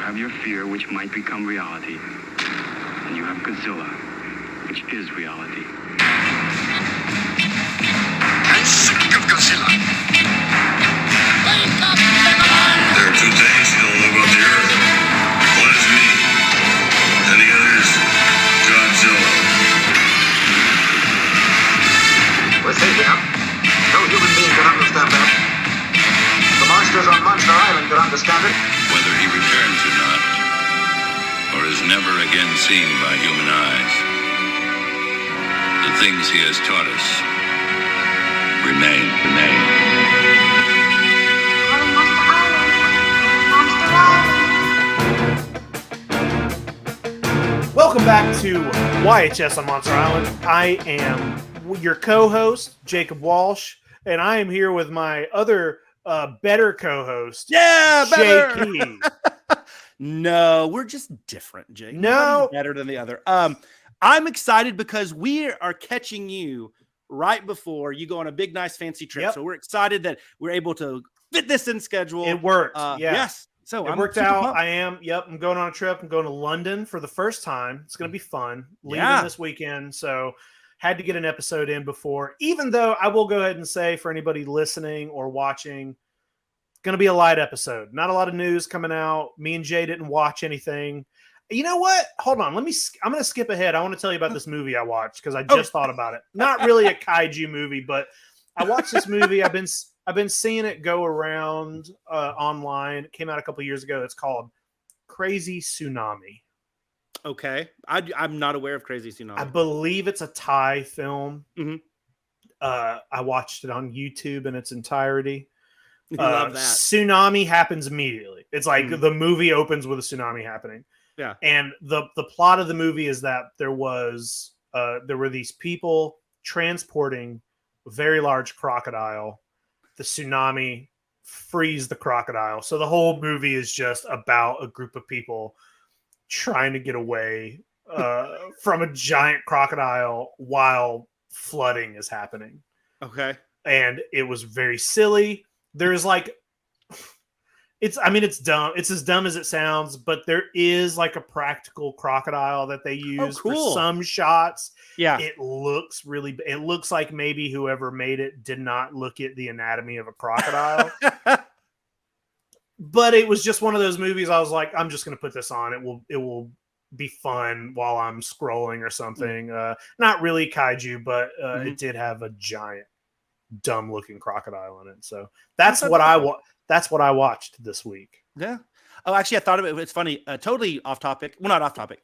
have your fear, which might become reality. And you have Godzilla, which is reality. I'm sick of Godzilla. Wake up, everyone! There are two things you don't know about the Earth. One is me, and the other is Godzilla. We're safe enough. No human being can understand that. The monsters on Monster Island can understand it. Whether he returns or not, or is never again seen by human eyes, the things he has taught us remain. Welcome back to YHS on Monster Island. I am your co-host, Jacob Walsh, and I am here with my other better co-host, better. Jay Key. No, we're just different, Jake. No. One's better than the other. I'm excited because we are catching you right before you go on a big, nice, fancy trip. Yep. So we're excited that we're able to fit this in schedule. It worked. Yes. So It worked out. I'm going on a trip. I'm going to London for the first time. It's going to be fun. Leaving this weekend. So had to get an episode in before, even though I will go ahead and say for anybody listening or watching, going to be a light episode. Not a lot of news coming out. Me and Jay didn't watch anything. You know what? Hold on. I'm going to skip ahead. I want to tell you about this movie I watched because I just thought about it. Not really a kaiju movie, but I watched this movie. I've been seeing it go around online. It came out a couple years ago. It's called Crazy Tsunami. Okay. I'm not aware of Crazy Tsunami. I believe it's a Thai film. Mm-hmm. I watched it on YouTube in its entirety. Love that. Tsunami happens immediately. It's like the movie opens with a tsunami happening. Yeah. And the plot of the movie is that there were these people transporting a very large crocodile. The tsunami frees the crocodile. So the whole movie is just about a group of people trying to get away from a giant crocodile while flooding is happening. Okay. And it was very silly. There's like, it's dumb. It's as dumb as it sounds, but there is like a practical crocodile that they use for some shots. Yeah. It looks like maybe whoever made it did not look at the anatomy of a crocodile. But it was just one of those movies I was like, I'm just going to put this on. It will be fun while I'm scrolling or something. Not really kaiju, but it did have a giant dumb looking crocodile in it. So that's what I watched this week. Yeah. Oh, actually, I thought of it. It's funny. Totally off topic. Well, not off topic.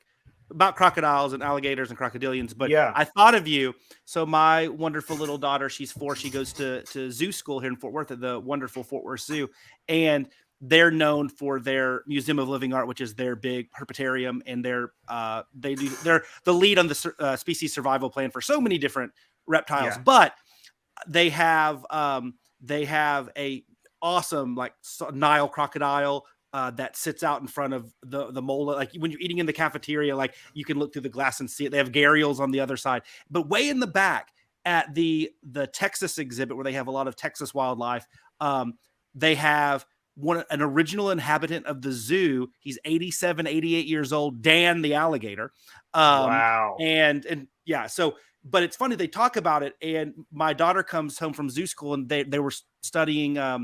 About crocodiles and alligators and crocodilians. But yeah, I thought of you. So my wonderful little daughter, she's 4. She goes to zoo school here in Fort Worth at the wonderful Fort Worth Zoo. And they're known for their Museum of Living Art, which is their big herpetarium. And they're the lead on the species survival plan for so many different reptiles. Yeah. But they have a awesome like Nile crocodile that sits out in front of the mola. Like when you're eating in the cafeteria, like you can look through the glass and see it. They have gharials on the other side, but way in the back at the Texas exhibit where they have a lot of Texas wildlife, they have an original inhabitant of the zoo. He's 87, 88 years old, Dan the alligator. Wow. And yeah, so. But it's funny, they talk about it, and my daughter comes home from zoo school, and they were studying, I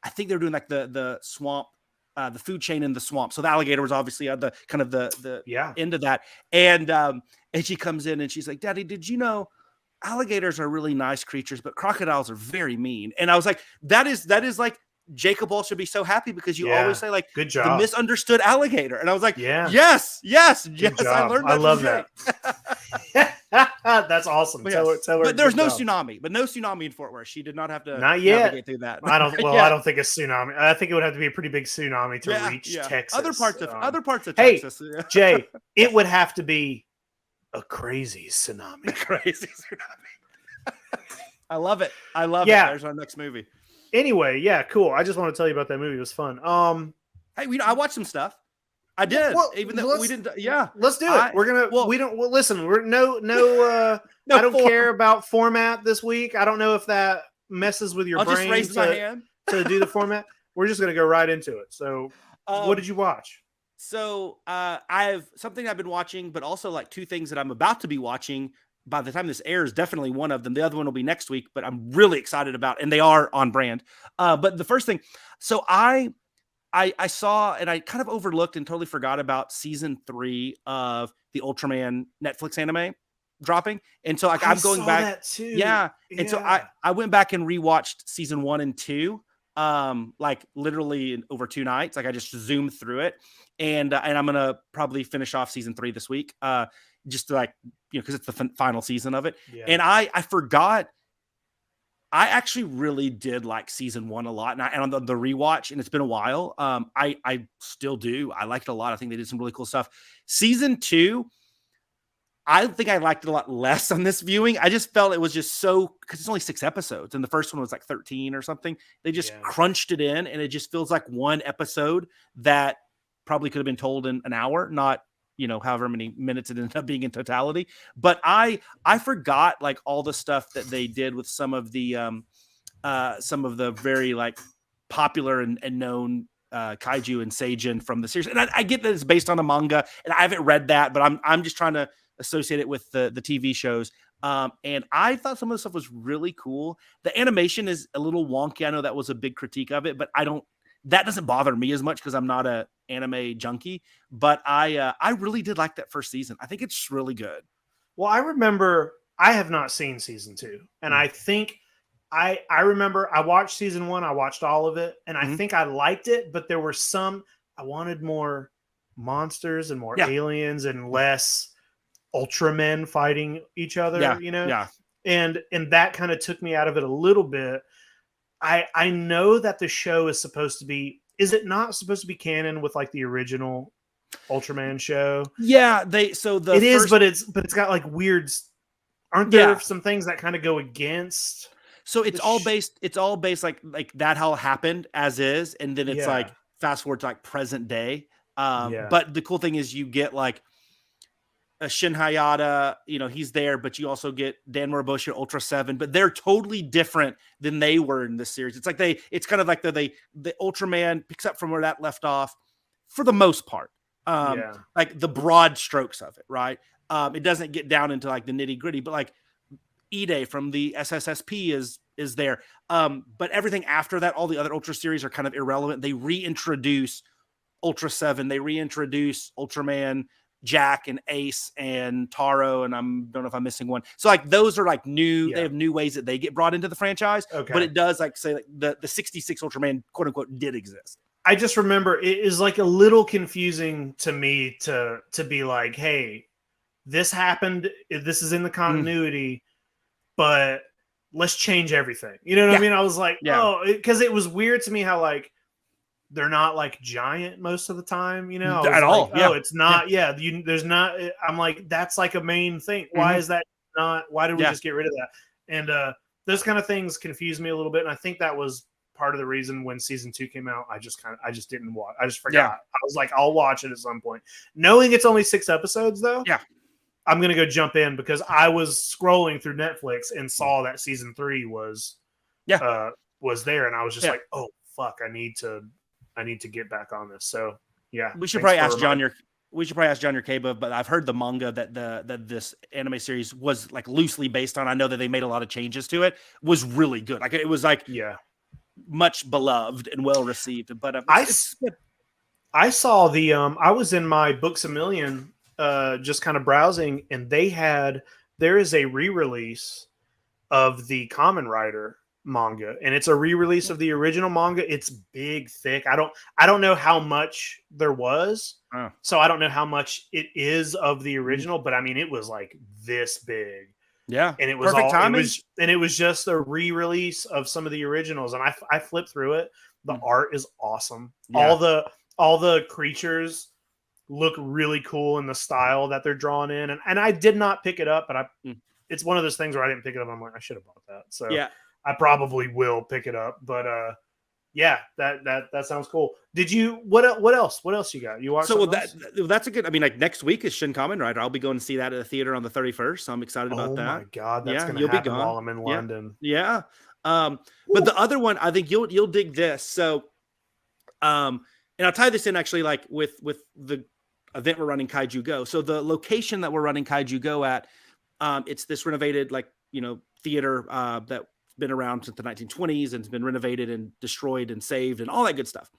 think they were doing like the swamp, the food chain in the swamp. So the alligator was obviously at the kind of the end of that. And she comes in and she's like, Daddy, did you know alligators are really nice creatures, but crocodiles are very mean? And I was like, that is like, Jacob Ball should be so happy because you always say like, good job, the misunderstood alligator. And I was like, yes, good job. I learned that. I love that. That's awesome. But, tell her but there's no tsunami. But no tsunami in Fort Worth. She did not have to navigate through that. I don't think a tsunami. I think it would have to be a pretty big tsunami to reach Texas. Other parts of Texas. Jay, it would have to be a crazy tsunami. Crazy tsunami. I love it. It. There's our next movie. Anyway, yeah, cool. I just want to tell you about that movie. It was fun. Hey, I watched some stuff. I did, even though we didn't. Yeah, let's do it. We're gonna. We don't. Well, listen. We're no. I don't care about format this week. I don't know if that messes with your brain. Just raise my hand to do the format. We're just gonna go right into it. So, what did you watch? So I have something I've been watching, but also like two things that I'm about to be watching. By the time this airs, definitely one of them. The other one will be next week, but I'm really excited about, and they are on brand. But the first thing, so I saw, and I kind of overlooked and totally forgot about season 3 of the Ultraman Netflix anime dropping. And so like I'm going saw back. that too. Yeah. And so I went back and rewatched season 1 and 2, like literally over 2 nights. Like I just zoomed through it, and I'm going to probably finish off season 3 this week. Just to like, cause it's the final season of it. Yeah. And I forgot, I actually really did like season 1 a lot, and on the rewatch, and it's been a while. I still do. I liked it a lot. I think they did some really cool stuff. Season 2, I think I liked it a lot less on this viewing. I just felt it was just so, because it's only 6 episodes, and the first one was like 13 or something. They just crunched it in, and it just feels like one episode that probably could have been told in an hour, not however many minutes it ended up being in totality. But I forgot like all the stuff that they did with some of the very like popular and known kaiju and seijin from the series. And I get that it's based on a manga, and I haven't read that, but I'm just trying to associate it with the TV shows. And I thought some of the stuff was really cool. The animation is a little wonky. I know that was a big critique of it, but that doesn't bother me as much because I'm not a anime junkie. But I really did like that first season. I think it's really good. Well, I remember I have not seen season 2, and I think I remember I watched season 1. I watched all of it, and I think I liked it, but there were some I wanted more monsters and more aliens and less Ultramen fighting each other. And that kind of took me out of it a little bit. I know that the show is supposed to be. Is it not supposed to be canon with like the original Ultraman show? Yeah, but it's got like weird. Aren't there some things that kind of go against? So it's all based like that how it happened as is, and then it's like fast forward to like present day. But the cool thing is you get like a Shin Hayata, he's there, but you also get Dan Muraboshi at Ultra 7, but they're totally different than they were in this series. It's like it's kind of like the Ultraman picks up from where that left off for the most part. Like the broad strokes of it, right? It doesn't get down into like the nitty gritty, but like Ide from the SSSP is there. But everything after that, all the other Ultra series are kind of irrelevant. They reintroduce Ultra 7, they reintroduce Ultraman Jack and Ace and Taro, and I don't know if I'm missing one. So like those are like new. They have new ways that they get brought into the franchise. Okay. But it does like say like the 66 Ultraman quote unquote did exist. I just remember it is like a little confusing to me to be like, hey, this happened. This is in the continuity, but let's change everything. You know what I mean? I was like, because it was weird to me how like they're not like giant most of the time, at all. Like, it's not. There's not. I'm like, that's like a main thing. Why is that not? Why did we just get rid of that? And those kind of things confuse me a little bit. And I think that was part of the reason when season 2 came out, I just didn't watch. I just forgot. I was like, I'll watch it at some point, knowing it's only 6 episodes though. I'm gonna go jump in because I was scrolling through Netflix and saw that season 3 was there, and I was just like, oh fuck, I need to get back on this. So we should probably ask John Yerkeba, but I've heard the manga that this anime series was like loosely based on. I know that they made a lot of changes to it. Was really good. Like it was like much beloved and well received. But I saw the I was in my Books A Million just kind of browsing, and there is a re-release of the Kamen Rider manga, and it's a re-release of the original manga. It's big, thick. I don't know how much there was, so I don't know how much it is of the original, but I mean it was like this big. And it was perfect timing. It was just a re-release of some of the originals, and I flipped through it. The art is awesome. All the creatures look really cool in the style that they're drawn in, and I did not pick it up, but it's one of those things where I didn't pick it up. I'm like, I should have bought that. So I probably will pick it up, but that sounds cool. Did you what else you got? You watched that's a good. I mean, like next week is Shin Kamen Rider. I'll be going to see that at the theater on the 31st, so I'm excited about that. Oh my god, that's gonna happen while I'm in London. But the other one, I think you'll dig this. So And I'll tie this in actually like with the event we're running Kaiju Go. So the location that we're running Kaiju Go at, it's this renovated theater that's been around since the 1920s and it's been renovated and destroyed and saved and all that good stuff.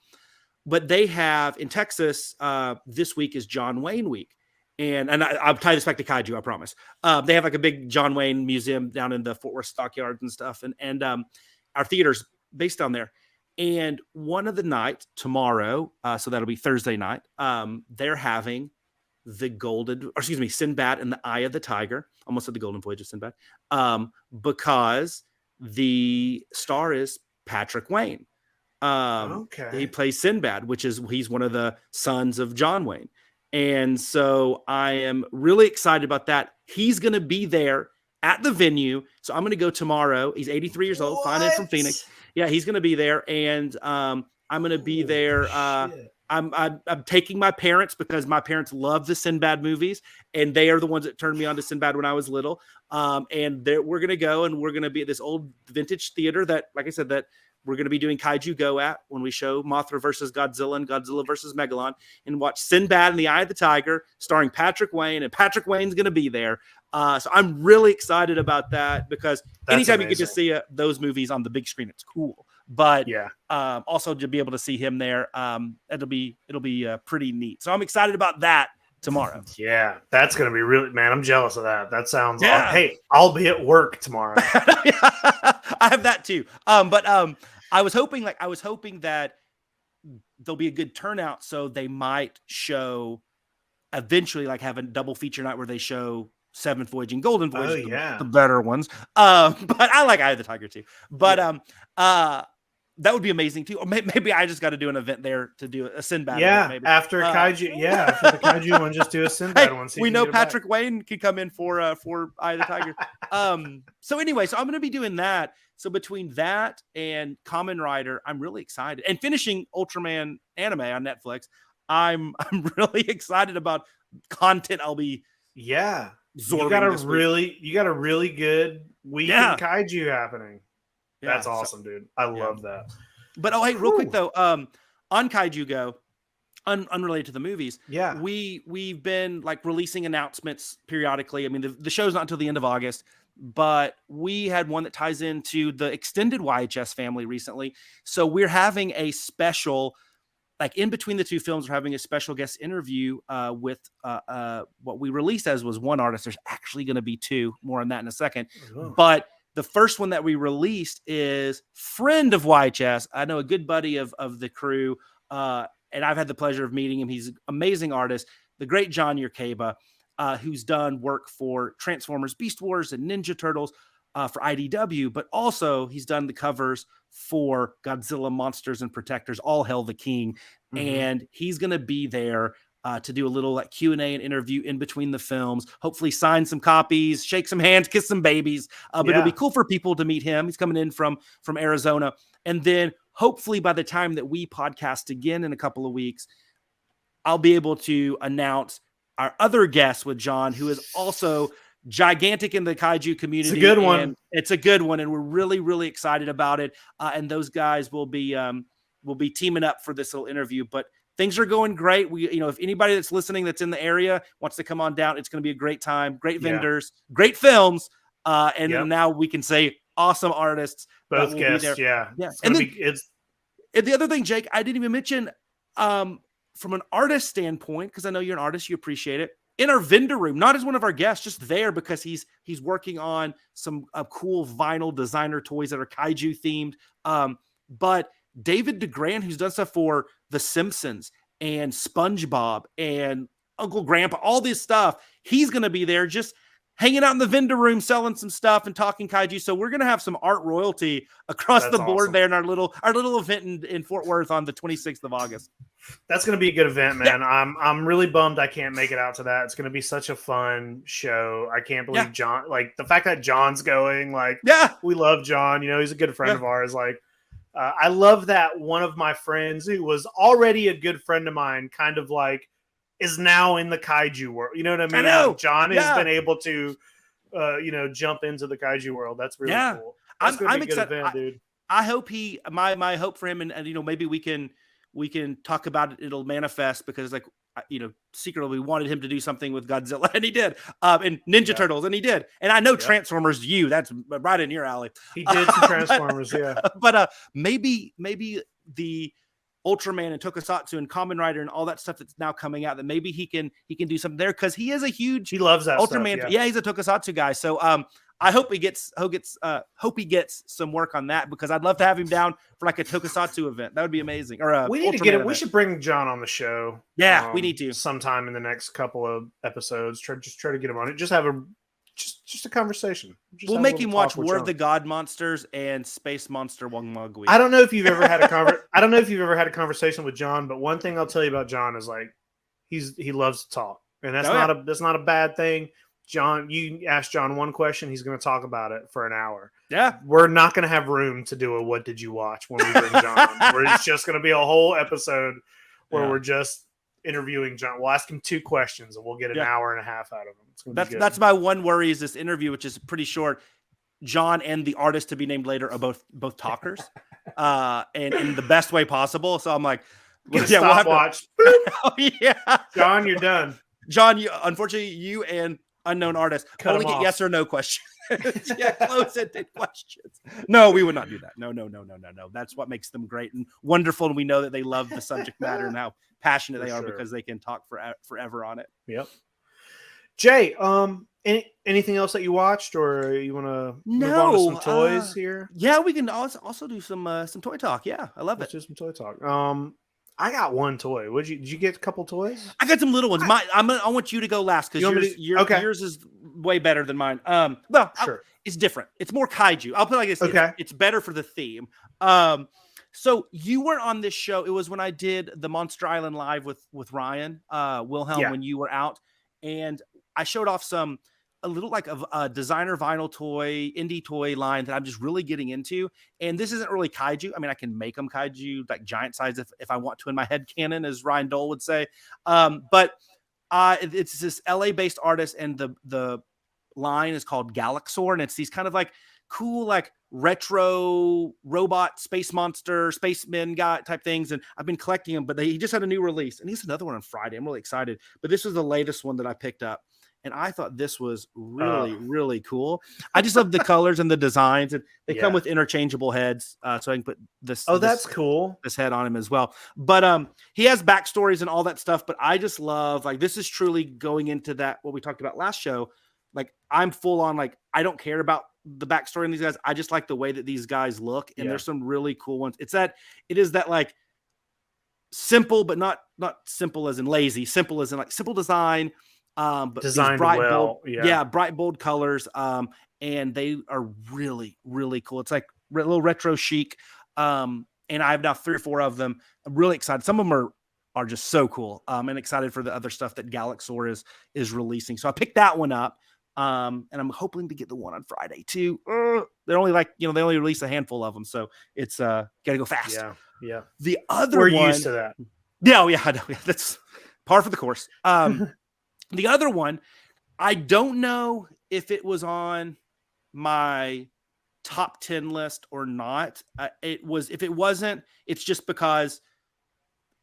But they have in Texas, this week is John Wayne week. And I'll tie this back to Kaiju, I promise. They have like a big John Wayne museum down in the Fort Worth Stockyards and stuff. And our theater's based down there. And one of the nights tomorrow, so that'll be Thursday night, they're having Sinbad and the Eye of the Tiger. Almost said the Golden Voyage of Sinbad. Because the star is Patrick Wayne. He plays Sinbad, he's one of the sons of John Wayne. And so I am really excited about that. He's going to be there at the venue. So I'm going to go tomorrow. He's 83 years old, flying in from Phoenix. Yeah, he's going to be there. And I'm going to be there. I'm taking my parents because my parents love the Sinbad movies. And they are the ones that turned me on to Sinbad when I was little. And we're going to go and we're going to be at this old vintage theater that, like I said, that we're going to be doing Kaiju Go at when we show Mothra versus Godzilla and Godzilla versus Megalon and watch Sinbad and the Eye of the Tiger starring Patrick Wayne, and Patrick Wayne's going to be there. So I'm really excited about that because anytime you get to see those movies on the big screen, it's cool. But also to be able to see him there, it'll be pretty neat. So I'm excited about that tomorrow. Yeah, that's going to be really, man, I'm jealous of that. That sounds awesome. Hey, I'll be at work tomorrow. I have that too. But I was hoping that there'll be a good turnout. So they might show eventually have a double feature night where they show Seventh Voyage and Golden Voyage, the better ones. But I like Eye of the Tiger too. But that would be amazing too. Or maybe I just got to do an event there to do a Sinbad. Yeah, maybe. After Kaiju. After the Kaiju one, just do a Sinbad one. So we know Patrick Wayne can come in for Eye of the Tiger. So anyway, so I'm going to be doing that. So between that and Kamen Rider, I'm really excited. And finishing Ultraman anime on Netflix, I'm really excited about content I'll be absorbing. You got a really good week in Kaiju happening. That's awesome, dude. I love that. But hey, real quick though, on Kaiju Go, unrelated to the movies, we've been releasing announcements periodically. I mean, the show's not until the end of August, but we had one that ties into the extended YHS family recently. So we're having a special, in between the two films, we're having a special guest interview with what we released as was one artist. There's actually going to be two. More on that in a second. Oh. But the first one that we released is friend of YHS. I know a good buddy of the crew, and I've had the pleasure of meeting him. He's an amazing artist, the great John Yerkeba, who's done work for Transformers, Beast Wars, and Ninja Turtles for IDW, but also he's done the covers for Godzilla, Monsters, and Protectors, All Hail the King. Mm-hmm. And he's going to be there to do a little Q&A and interview in between the films, hopefully sign some copies, shake some hands, kiss some babies. But it'll be cool for people to meet him. He's coming in from Arizona. And then hopefully by the time that we podcast again in a couple of weeks, I'll be able to announce our other guest with John, who is also gigantic in the Kaiju community. It's a good one. It's a good one. And we're really, really excited about it. And those guys will be teaming up for this little interview, but things are going great. If anybody that's listening that's in the area wants to come on down, it's going to be a great time. Great vendors, great films, and now we can say awesome artists. Both guests, yeah. And the other thing, Jake, I didn't even mention from an artist standpoint, because I know you're an artist, you appreciate it. In our vendor room, not as one of our guests, just there because he's working on some cool vinyl designer toys that are Kaiju themed. But David DeGrand, who's done stuff for The Simpsons and SpongeBob and Uncle Grandpa, all this stuff, he's going to be there just hanging out in the vendor room, selling some stuff and talking Kaiju. So we're going to have some art royalty across the board there in our little event in Fort Worth on the 26th of August. That's going to be a good event, man. Yeah. I'm really bummed I can't make it out to that. It's going to be such a fun show. I can't believe John, the fact that John's going, we love John. He's a good friend of ours. I love that one of my friends who was already a good friend of mine kind of is now in the Kaiju world. You know what I mean? I know. John has been able to, jump into the Kaiju world. That's really cool. That's I'm excited. Event, dude. I hope my hope for him and maybe we can we can talk about it. It'll manifest because like, secretly we wanted him to do something with Godzilla, and he did, and Ninja Turtles, and he did. And I know Transformers that's right in your alley. He did some Transformers, But maybe the Ultraman and Tokusatsu and Kamen Rider and all that stuff that's now coming out, that maybe he can do something there, because he is a huge, he loves that Ultraman. stuff, he's a Tokusatsu guy. So I hope he gets some work on that, because I'd love to have him down for like a Tokusatsu event. That would be amazing. Or we need to get him. We should bring John on the show. Yeah, we need to sometime in the next couple of episodes. Try to get him on it. Just have a conversation. We'll make him watch War of the God Monsters and Space Monster Wong Mogui. I don't know if you've ever had a conversation with John, but one thing I'll tell you about John is like he loves to talk, and that's not a bad thing. John, you ask John one question, he's going to talk about it for an hour. Yeah. We're not going to have room to do a what did you watch when we bring John on. It's just going to be a whole episode where we're just interviewing John. We'll ask him 2 questions and we'll get an hour and a half out of him. That's my one worry, is this interview, which is pretty short. John and the artist to be named later are both talkers, and in the best way possible. So I'm like, we'll watch. John, you're done. John, unfortunately, you and unknown artist only get yes or no questions. Close-ended questions. No, we would not do that. No. That's what makes them great and wonderful, and we know that they love the subject matter and how passionate they are, because they can talk forever on it. Yep. Jay, anything else that you watched, or you want to move on to some toys here? Yeah, we can also do some toy talk. Yeah, I love Let's do some toy talk. I got one toy. Did you get a couple toys? I got some little ones. I want you to go last, because yours is way better than mine. Sure. It's different. It's more kaiju. I'll put it like this. Okay. It's better for the theme. So you were on this show. It was when I did the Monster Island Live with Ryan Wilhelm when you were out, and I showed off a little like a designer vinyl toy, indie toy line that I'm just really getting into. And this isn't really kaiju. I mean, I can make them kaiju, like giant size if I want to in my head canon, as Ryan Dole would say. But it's this LA-based artist, and the line is called Galaxor, and it's these kind of like cool, like retro robot space monster, spaceman guy type things. And I've been collecting them, but he just had a new release, and he's another one on Friday. I'm really excited. But this was the latest one that I picked up, and I thought this was really, really cool. I just love the colors and the designs, and they come with interchangeable heads, so I can put this. Oh, that's cool. This head on him as well. But he has backstories and all that stuff. But I just love, like, this is truly going into that what we talked about last show. Like, I'm full on, like, I don't care about the backstory in these guys. I just like the way that these guys look, and there's some really cool ones. It is that like simple, but not simple as in lazy. Simple as in like simple design. But designed bright, well, bold, bright, bold colors. And they are really, really cool. It's like a little retro chic. And I have now 3 or 4 of them. I'm really excited. Some of them are just so cool. And excited for the other stuff that Galaxor is releasing. So I picked that one up. And I'm hoping to get the one on Friday too. They're only like, they only release a handful of them. So it's gotta go fast. Yeah. The other We're one, used to that. Yeah, I know. That's par for the course. The other one, I don't know if it was on my top 10 list or not. If it wasn't, it's just because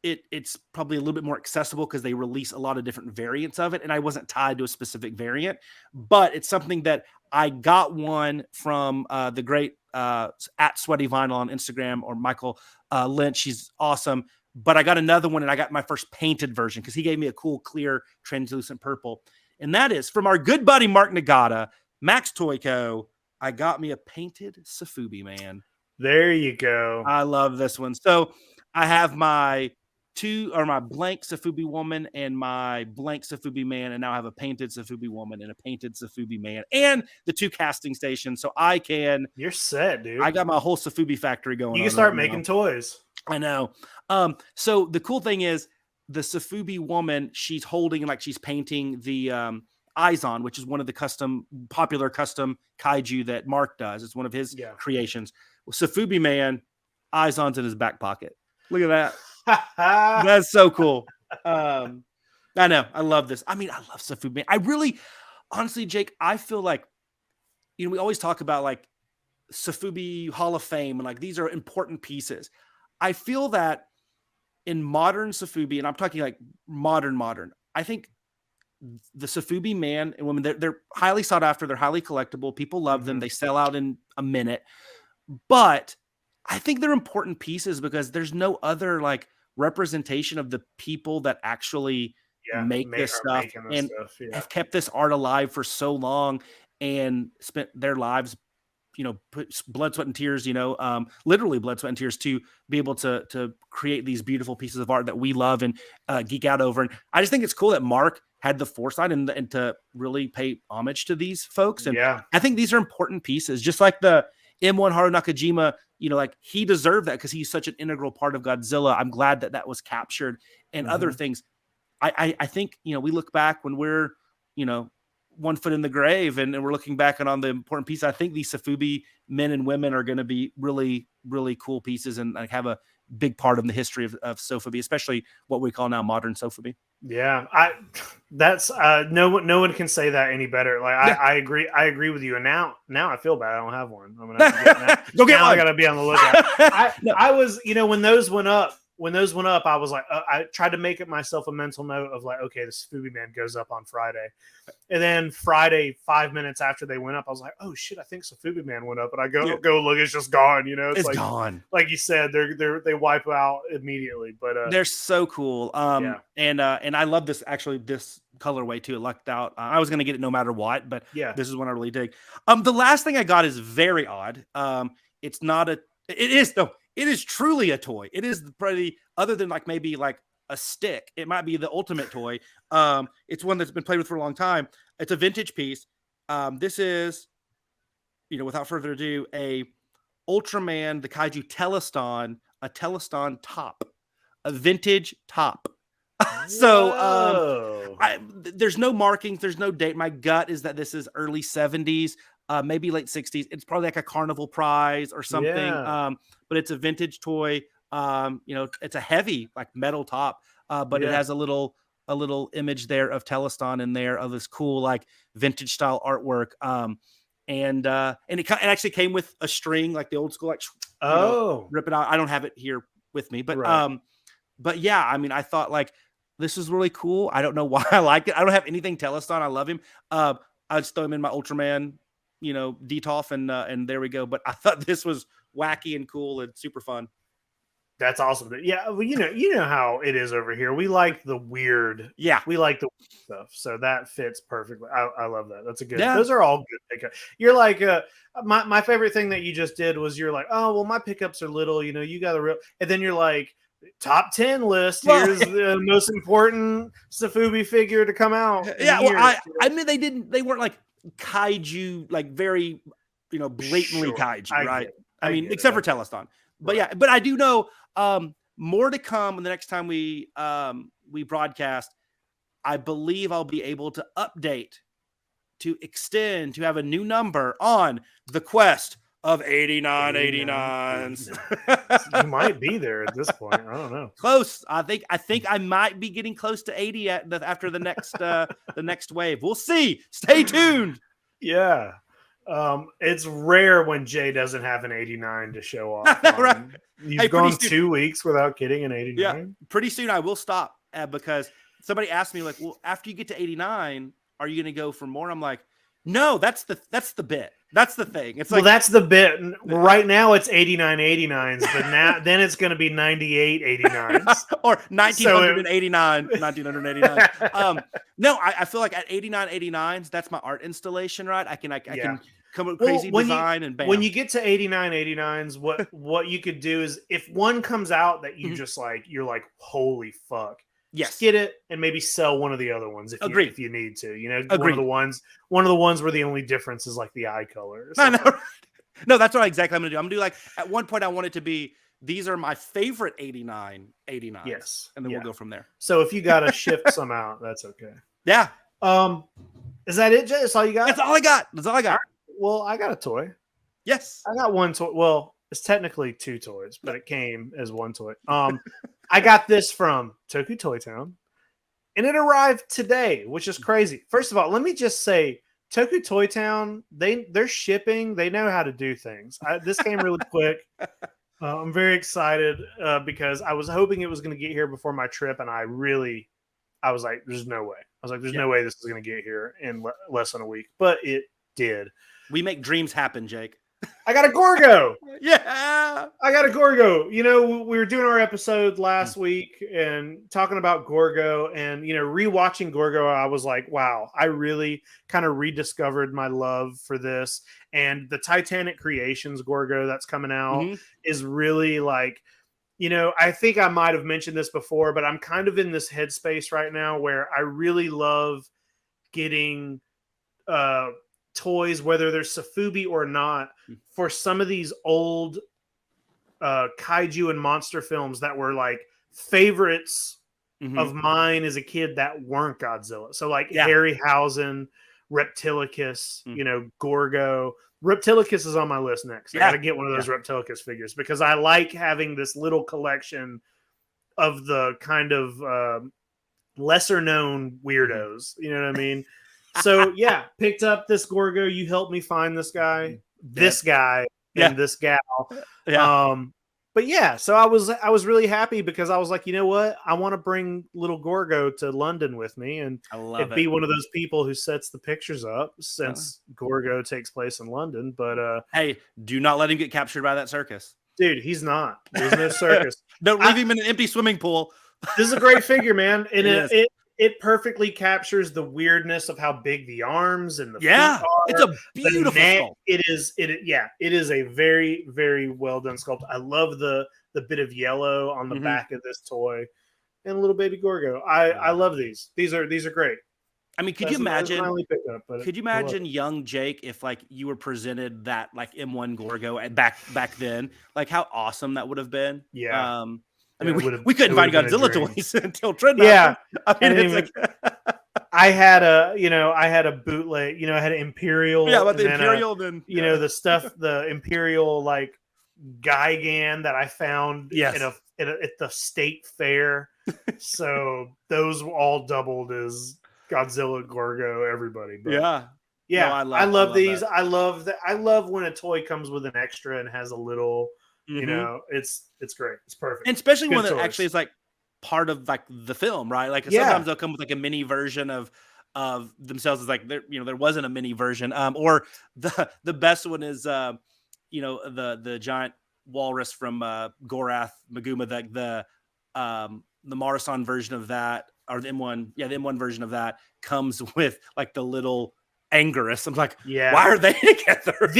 it's probably a little bit more accessible, because they release a lot of different variants of it, and I wasn't tied to a specific variant. But it's something that I got one from the great at Sweaty Vinyl on Instagram, or Michael Lynch. He's awesome. But I got another one, and I got my first painted version, because he gave me a cool, clear, translucent purple. And that is from our good buddy Mark Nagata, Max Toy Co. I got me a painted Safubi Man. There you go. I love this one. So I have my blank Safubi Woman and my blank Safubi Man, and now I have a painted Safubi Woman and a painted Safubi Man and the 2 casting stations. So You're set, dude. I got my whole Safubi factory going. You can start making toys. I know. So the cool thing is, the Safubi Woman, she's holding, like, she's painting the Izon, which is one of the popular custom kaiju that Mark does. It's one of his creations. Well, Safubi Man, Izon's in his back pocket. Look at that. That's so cool. I know. I love this. I mean, I love Safubi Man. I really, honestly, Jake, I feel like, we always talk about like Safubi Hall of Fame, and like these are important pieces. I feel that in modern Sofubi, and I'm talking like modern, I think the Sofubi man and women, they're highly sought after. They're highly collectible. People love them. They sell out in a minute. But I think they're important pieces because there's no other like representation of the people that actually make this stuff and have kept this art alive for so long and spent their lives, put blood, sweat, and tears, literally blood, sweat, and tears to be able to create these beautiful pieces of art that we love and geek out over. And I just think it's cool that Mark had the foresight and to really pay homage to these folks. And I think these are important pieces, just like the M1 Haru Nakajima, like he deserved that because he's such an integral part of Godzilla. I'm glad that was captured and other things. I think, we look back when we're, 1 foot in the grave and we're looking back on the important piece. I think these Sofubi men and women are going to be really, really cool pieces and like have a big part of the history of Sofubi, especially what we call now modern Sofubi. Yeah, that's no one can say that any better. Like I agree with you. And now I feel bad. I don't have one. I'm gonna have to get go get one. I gotta be on the lookout. I was, when those went up, I was like, I tried to make it myself a mental note of like, okay, the Sofubi man goes up on Friday. And then Friday, 5 minutes after they went up, I was like, oh shit, I think Sofubi man went up. And I go look, it's just gone. It's like, gone. Like you said, they wipe out immediately. But they're so cool. And I love this colorway too. It lucked out. I was gonna get it no matter what, but this is one I really dig. The last thing I got is very odd. It's not a. It is truly a toy. It is pretty, other than like maybe like a stick. It might be the ultimate toy. It's one that's been played with for a long time. It's a vintage piece. This is, without further ado, a Ultraman, the Kaiju Teleston, a Teleston top, a vintage top. So there's no markings. There's no date. My gut is that this is early 70s. Maybe late 60s. It's probably like a carnival prize or something. But it's a vintage toy. It's a heavy like metal top, but it has a little image there of Teleston in there of this cool like vintage style artwork. And it actually came with a string like the old school like rip it out. I don't have it here with me, but but yeah, I mean, I thought like this is really cool. I don't know why I like it. I don't have anything Teleston. I love him. I just throw him in my Ultraman Detolf and there we go. But I thought this was wacky and cool and super fun. That's awesome. Yeah, well, you know how it is over here. We like the weird. Yeah, we like the weird stuff. So that fits perfectly. I love that. That's a good. Those are all good pickups. You're like my favorite thing that you just did was you're like, oh well, my pickups are little. You got a real, and then you're like, top 10 list. Here's the most important Sofubi figure to come out. Yeah, well, I mean they weren't like kaiju, like very blatantly kaiju, right? I mean, except for Teleston. But yeah, but I do know more to come the next time we broadcast. I believe I'll be able to update, to extend, to have a new number on the quest of 8989s. You might be there at this point. I don't know. Close. I think I might be getting close to 80 after the next the next wave. We'll see. Stay tuned. Yeah. It's rare when Jay doesn't have an 89 to show off. Right. You've gone 2 weeks without getting an 89. Yeah. Pretty soon I will stop because somebody asked me like, well, after you get to 89, are you going to go for more? I'm like, no, that's the bit. That's the thing. It's like, well, that's the bit. Right now it's 8989s, but then it's going to be 9889s or 1989. No, I feel like at 8989s, that's my art installation, right? I can come up with crazy design and bam. When you get to 8989s, what you could do is if one comes out that you just like, you're like, holy fuck. Yes. Just get it and maybe sell one of the other ones if you need to. Agreed. One of the ones where the only difference is like the eye color. No, that's what exactly I'm gonna do. I'm gonna do like at one point I want it to be these are my favorite 89. Yes. And then we'll go from there. So if you gotta shift some out, that's okay. Yeah. Is that it, Jay? That's all you got? That's all I got. Right. Well, I got a toy. Yes. I got one toy. Well, it's technically two toys, but it came as one toy. I got this from Toku Toy Town, and it arrived today, which is crazy. First of all, let me just say, Toku Toy Town, they're shipping. They know how to do things. This came really quick. I'm very excited because I was hoping it was going to get here before my trip, and I was like, "There's no way." I was like, "There's no way this is going to get here in less than a week," but it did. We make dreams happen, Jake. I got a Gorgo. Yeah, I got a Gorgo. You know, we were doing our episode last week and talking about Gorgo, and rewatching Gorgo, I was like, wow, I really kind of rediscovered my love for this. And the Titanic Creations Gorgo that's coming out is really like, I think I might have mentioned this before, but I'm kind of in this headspace right now where I really love getting toys, whether they're Safubi or not, for some of these old kaiju and monster films that were like favorites of mine as a kid that weren't Godzilla. So like Harryhausen, Reptilicus, Gorgo. Reptilicus is on my list next. I gotta get one of those Reptilicus figures because I like having this little collection of the kind of lesser known weirdos. You know what I mean? So picked up this Gorgo. You helped me find this guy, and this gal. But so I was really happy because I was like, you know what? I want to bring little Gorgo to London with me and be one of those people who sets the pictures up since Gorgo takes place in London. But hey, do not let him get captured by that circus. Dude, he's not. There's no circus. Don't leave him in an empty swimming pool. This is a great figure, man. And it perfectly captures the weirdness of how big the arms and the feet are. It's a beautiful sculpt. It is a very, very well done sculpt. I love the bit of yellow on the back of this toy and a little baby Gorgo. I love these. These are great. I mean, could you imagine young Jake if like you were presented that like M1 Gorgo back then? Like how awesome that would have been. Yeah. I mean, we couldn't find Godzilla toys until Trend. I mean, I had a bootleg. I had an Imperial. Yeah, but the Imperial, the Imperial like Gigan that I found at the state fair. So those all doubled as Godzilla, Gorgo, everybody. But no, I love these. That. I love that. I love when a toy comes with an extra and has a little. It's great. It's perfect. And especially when it actually is like part of like the film, right? Like sometimes they'll come with like a mini version of themselves. It's like there wasn't a mini version. Or the best one is the giant walrus from Gorath Maguma, the Marusan version of that, or the M1 version of that comes with like the little Anguirus. I'm like, why are they together?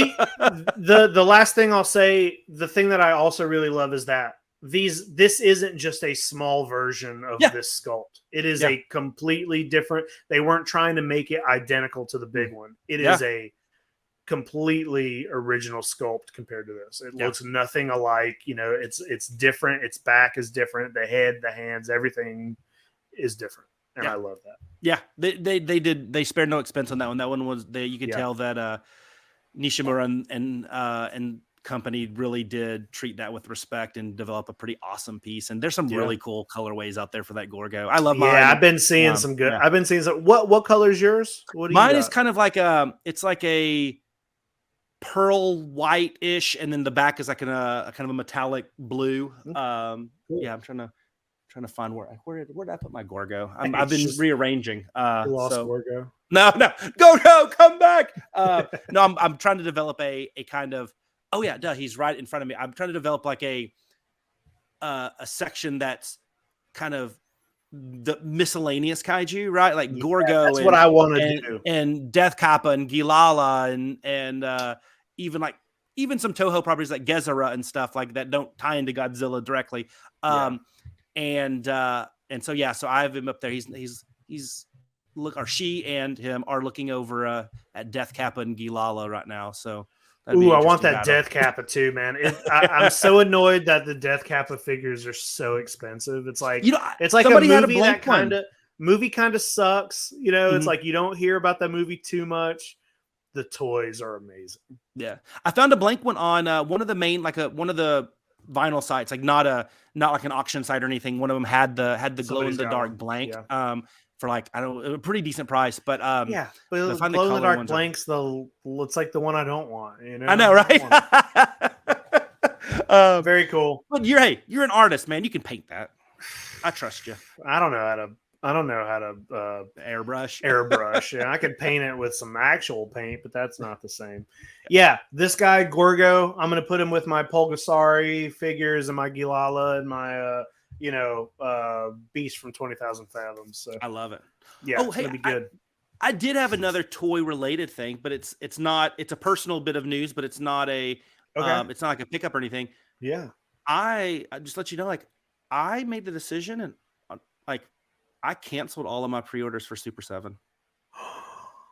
The last thing I'll say, the thing that I also really love is that this isn't just a small version of this sculpt. It is a completely different. They weren't trying to make it identical to the big one. It is a completely original sculpt compared to this. It looks nothing alike. It's different. Its back is different. The head, the hands, everything is different. And I love that. Yeah, they spared no expense on that one. That one was you could tell that Nishimura and company really did treat that with respect and develop a pretty awesome piece. And there's some really cool colorways out there for that Gorgo. I love mine. Yeah, I've been seeing some good. I've been seeing some. What color is yours? What do mine is kind of like it's like a pearl white-ish, and then the back is like a kind of a metallic blue. Cool. I'm trying to find where did I put my Gorgo? I've been rearranging. Lost Gorgo. No, Gorgo, come back. No, I'm trying to develop a kind of. Oh yeah, he's right in front of me. I'm trying to develop like a section that's kind of the miscellaneous kaiju, right? Like Gorgo. That's what I want to do. And Death Kappa and Gilala and even some Toho properties like Gezera and stuff like that don't tie into Godzilla directly. So I have him up there. She and him are looking over at Death Kappa and Gilala right now. So I want that Death Kappa too, man. I'm so annoyed that the Death Kappa figures are so expensive. It's like it's like a movie that movie kind of sucks. It's like you don't hear about that movie too much. The toys are amazing. Yeah, I found a blank one on one of the main one of the vinyl sites, like not like an auction site or anything. One of them had the glow in the dark blank for like a pretty decent price, but but the glow in the dark blanks it's like the one I don't want. I know, right? Very cool. But you're an artist, man. You can paint that. I trust you. I don't know how to Airbrush. Yeah, I could paint it with some actual paint, but that's not the same. Yeah, this guy Gorgo, I'm gonna put him with my Pulgasari figures and my Gilala and my Beast from 20,000 Fathoms. So I love it. yeah, it's gonna be good. I did have another toy related thing, but it's a personal bit of news, but it's not it's not like a pickup or anything. Yeah. I just let you know, like, I made the decision and I canceled all of my pre-orders for Super 7.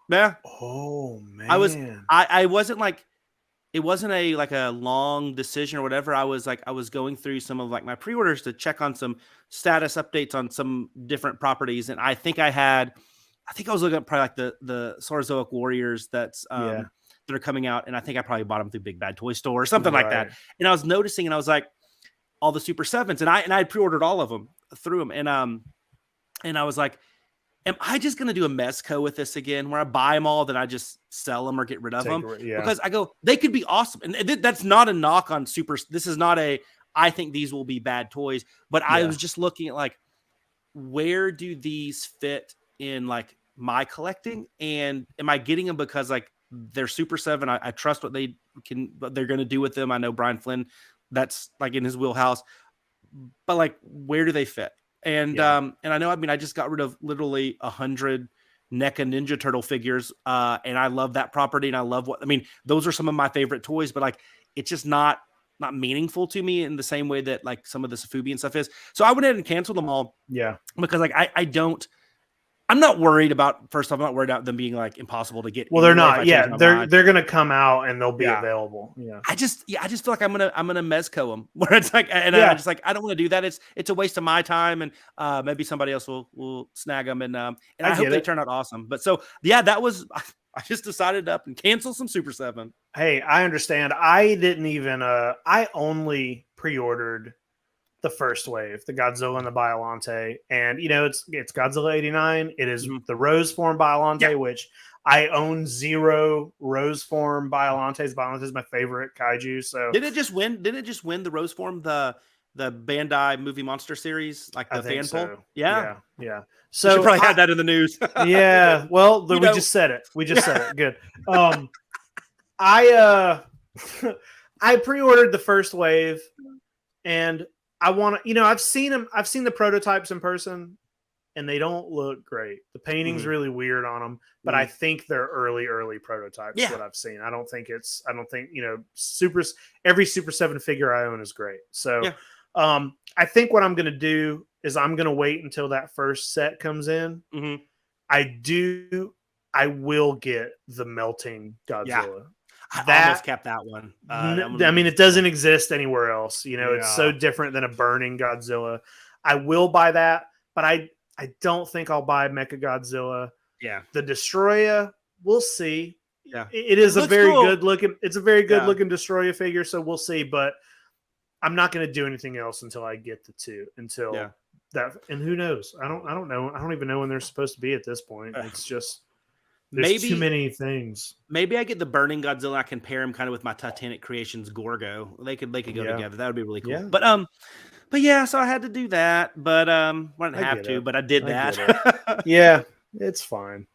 Yeah. Oh man. I wasn't like, it wasn't a long decision or whatever. I was going through some of like my pre-orders to check on some status updates on some different properties. And I think I was looking at probably like the Saurozoic Warriors that are coming out. And I think I probably bought them through Big Bad Toy Store or something like that. And I was noticing, and I was like, all the Super 7s, and I had pre-ordered all of them through them. And I was like, am I just going to do a Mezco with this again, where I buy them all, then I just sell them or get rid of them? Because I go, they could be awesome. And that's not a knock on Super. This is not I think these will be bad toys, but I was just looking at like, where do these fit in like my collecting? And am I getting them because like they're Super 7? I trust what they're going to do with them. I know Brian Flynn, that's like in his wheelhouse, but like, where do they fit? And I know, I just got rid of literally 100 NECA Ninja Turtle figures. And I love that property, and I love those are some of my favorite toys, but like, it's just not meaningful to me in the same way that like some of the Safubian stuff is. So I went ahead and canceled them all. Yeah. Because like, I'm not worried about, first off, I'm not worried about them being like impossible to get. Well, they're not. Yeah. They're going to come out and they'll be available. Yeah. I just feel like I'm going to Mezco them, where it's like, and I just like, I don't want to do that. It's a waste of my time, and maybe somebody else will snag them. And I hope they turn out awesome. But so, yeah, that was, I just decided up and cancel some Super 7. Hey, I understand. I didn't even, I only pre-ordered the first wave, the Godzilla and the Biollante, and it's Godzilla 89. It is the Rose form Biollante, which I own 0 Rose form Biollantes. Biollante is my favorite kaiju. So did it just win the Rose form, the Bandai movie monster series, like the fan poll? Yeah. So you should probably had that in the news. Yeah. Well, we just said it. Good. I pre-ordered the first wave, and I want to, I've seen the prototypes in person, and they don't look great. The painting's really weird on them, but I think they're early prototypes. What I've seen. I don't think every Super 7 figure I own is great. So, I think what I'm going to do is I'm going to wait until that first set comes in. I will get the melting Godzilla. I almost kept that one. It doesn't exist anywhere else. It's so different than a burning Godzilla. I will buy that, but I don't think I'll buy Mecha Godzilla. Yeah, the Destroyer, we'll see. Yeah, it is a very good looking. It's a very good looking Destroyer figure, so we'll see. But I'm not going to do anything else until I get the 2. That, and who knows? I don't know. I don't even know when they're supposed to be at this point. It's just. There's too many things. Maybe I get the burning Godzilla. I can pair him kind of with my Titanic Creations Gorgo. They could go together. That would be really cool. Yeah. But yeah, so I had to do that. But I didn't have to, but I did that. Yeah, it's fine.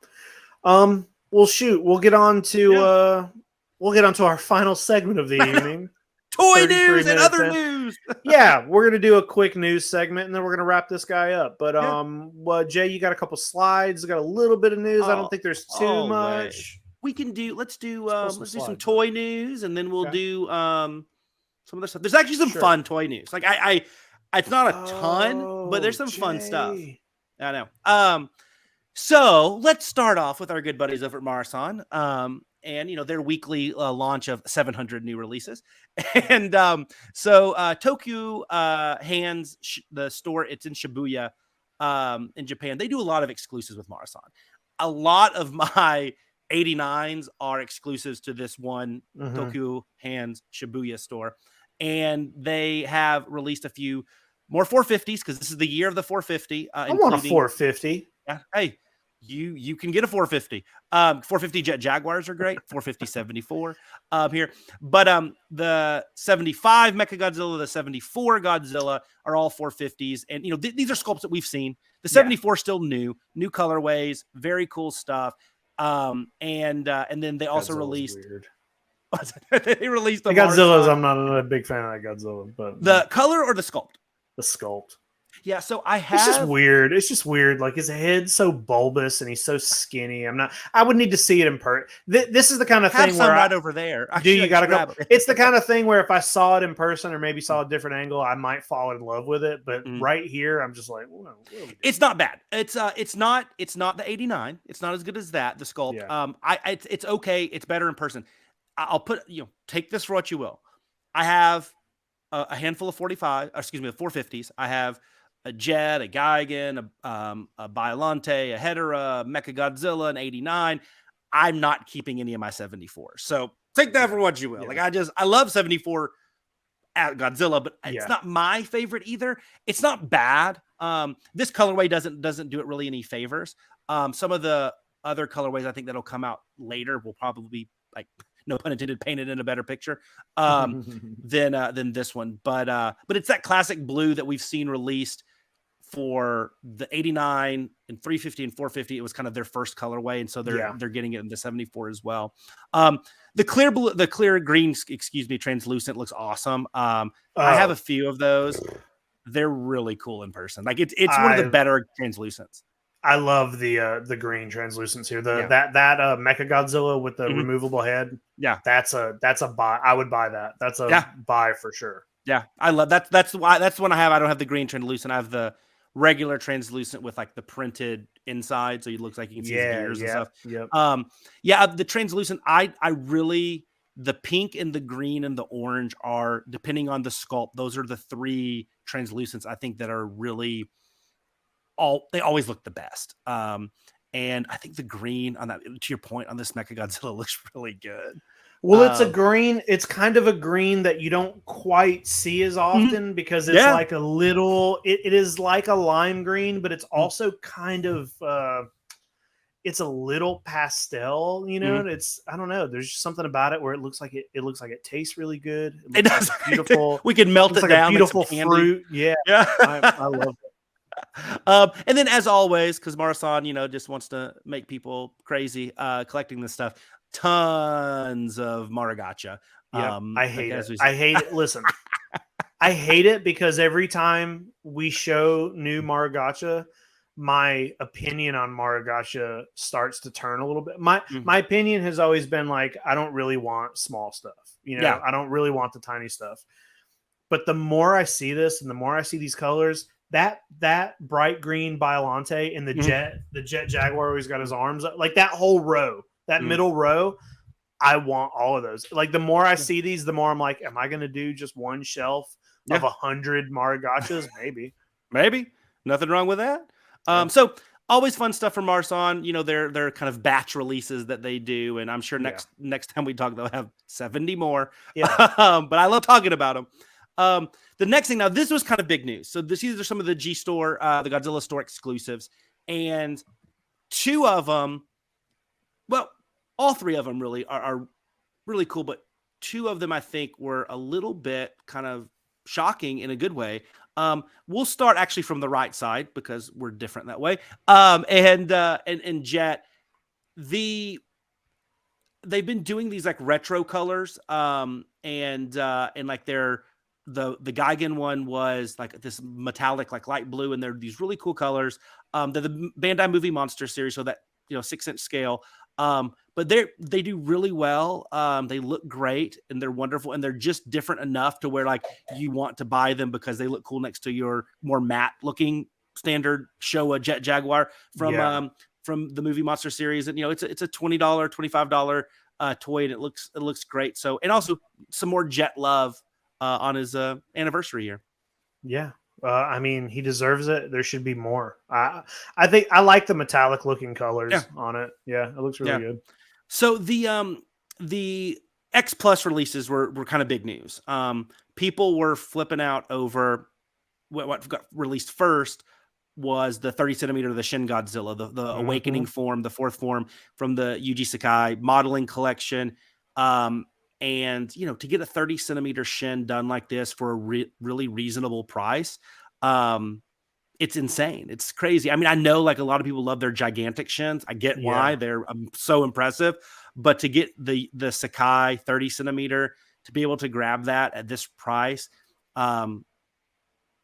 Well, shoot, we'll get on to our final segment of the evening. Toy news and other news. Yeah, we're gonna do a quick news segment, and then we're gonna wrap this guy up. But Jay, you got a couple slides. Got a little bit of news. I don't think there's too much. We can do. Let's do some toy news, and then we'll do some other stuff. There's actually some fun toy news. Like it's not a ton, but there's some fun stuff. I know. So let's start off with our good buddies over at Marusan. And their weekly launch of 700 new releases. And so Tokyo Hands, the store, it's in Shibuya in Japan. They do a lot of exclusives with Marusan. A lot of my 89s are exclusives to this one Tokyo Hands Shibuya store. And they have released a few more 450s, because this is the year of the 450. I want a 450. Yeah. Hey, you can get a 450. 450 Jet Jaguars are great. 450 74 here. But the 75 Mechagodzilla, the 74 Godzilla are all 450s. And these are sculpts that we've seen. The 74 still new colorways, very cool stuff. And then they also released weird. they released the Godzillas. I'm not a big fan of that Godzilla, but the color or the sculpt? The sculpt. Yeah, so I have. It's just weird. Like his head's so bulbous and he's so skinny. I would need to see it in person. This is the kind of thing where right over there. You got to go. It's the kind of thing where if I saw it in person or maybe saw a different angle, I might fall in love with it. But right here, I'm just like, whoa. It's not bad. It's not the 89. It's not as good as that. The sculpt. Yeah. It's okay. It's better in person. I'll put take this for what you will. I have a handful of 450s. I have a Jet, a Gigan, a Biollante, a Hedera, Mechagodzilla, an 89. I'm not keeping any of my 74. So take that for what you will. Yeah. Like I love 74 at Godzilla, but it's not my favorite either. It's not bad. This colorway doesn't do it really any favors. Some of the other colorways I think that'll come out later will probably be like, no pun intended, painted in a better picture than this one. But it's that classic blue that we've seen released for the 89 and 350 and 450. It was kind of their first colorway, and so they're getting it in the 74 as well. The clear green, translucent looks awesome. I have a few of those. They're really cool in person. Like it's one of the better translucents. I love the green translucents here. That Mechagodzilla with the removable head. Yeah, that's a buy. I would buy that. That's a buy for sure. Yeah, I love that. That's one I have. I don't have the green translucent. I have the regular translucent with like the printed inside, so it looks like you can see his ears and stuff. Yep. The translucent. I really, the pink and the green and the orange are, depending on the sculpt, those are the three translucents I think that are really. They always look the best. And I think the green on that, to your point on this Mechagodzilla, looks really good. Well, it's a green. It's kind of a green that you don't quite see as often because it's like a little. It is like a lime green, but it's also kind of. It's a little pastel. It's I don't know. There's just something about it where it looks like it tastes really good. It does. Like beautiful. We can melt it like down. A beautiful fruit. Yeah. I love it. And then as always, because Marusan, just wants to make people crazy collecting this stuff, tons of Maragacha. I hate it. I hate it. Listen, I hate it because every time we show new Maragacha, my opinion on Maragacha starts to turn a little bit. My opinion has always been like, I don't really want small stuff. I don't really want the tiny stuff. But the more I see this and the more I see these colors, that bright green Biollante and the Jet Jaguar where he's got his arms up, like that whole row, that middle row, I want all of those. Like the more I see these, the more I'm like, am I going to do just one shelf of 100 Maragachas? Maybe. Nothing wrong with that. So always fun stuff from Marusan. They're kind of batch releases that they do, and I'm sure next time we talk, they'll have 70 more. Yeah. But I love talking about them. The next thing, now this was kind of big news. So these are some of the G Store, the Godzilla Store exclusives, and two of them, well, all three of them really are really cool, but two of them I think were a little bit kind of shocking in a good way. We'll start actually from the right side because we're different that way. And Jet, they've been doing these like retro colors, and like they're. The Gigan one was like this metallic, like light blue, and they're these really cool colors. They're the Bandai Movie Monster series, so that 6-inch scale. But they do really well. They look great and they're wonderful, and they're just different enough to where like you want to buy them because they look cool next to your more matte looking standard Showa Jet Jaguar from the Movie Monster series. And it's a $20, $25 toy, and it looks great. So, and also some more Jet love on his anniversary year. Yeah. I mean, he deserves it. There should be more. I think I like the metallic looking colors on it. Yeah, it looks really good. So the X Plus releases were kind of big news. People were flipping out over what got released first was the 30 centimeter, the Shin Godzilla, the awakening form, the fourth form from the Yuji Sakai modeling collection. And, you know, to get a 30 centimeter Shin done like this for a really reasonable price, it's insane. It's crazy. I mean, I know like a lot of people love their gigantic Shins. I get why they're so impressive, but to get the Sakai 30 centimeter, to be able to grab that at this price,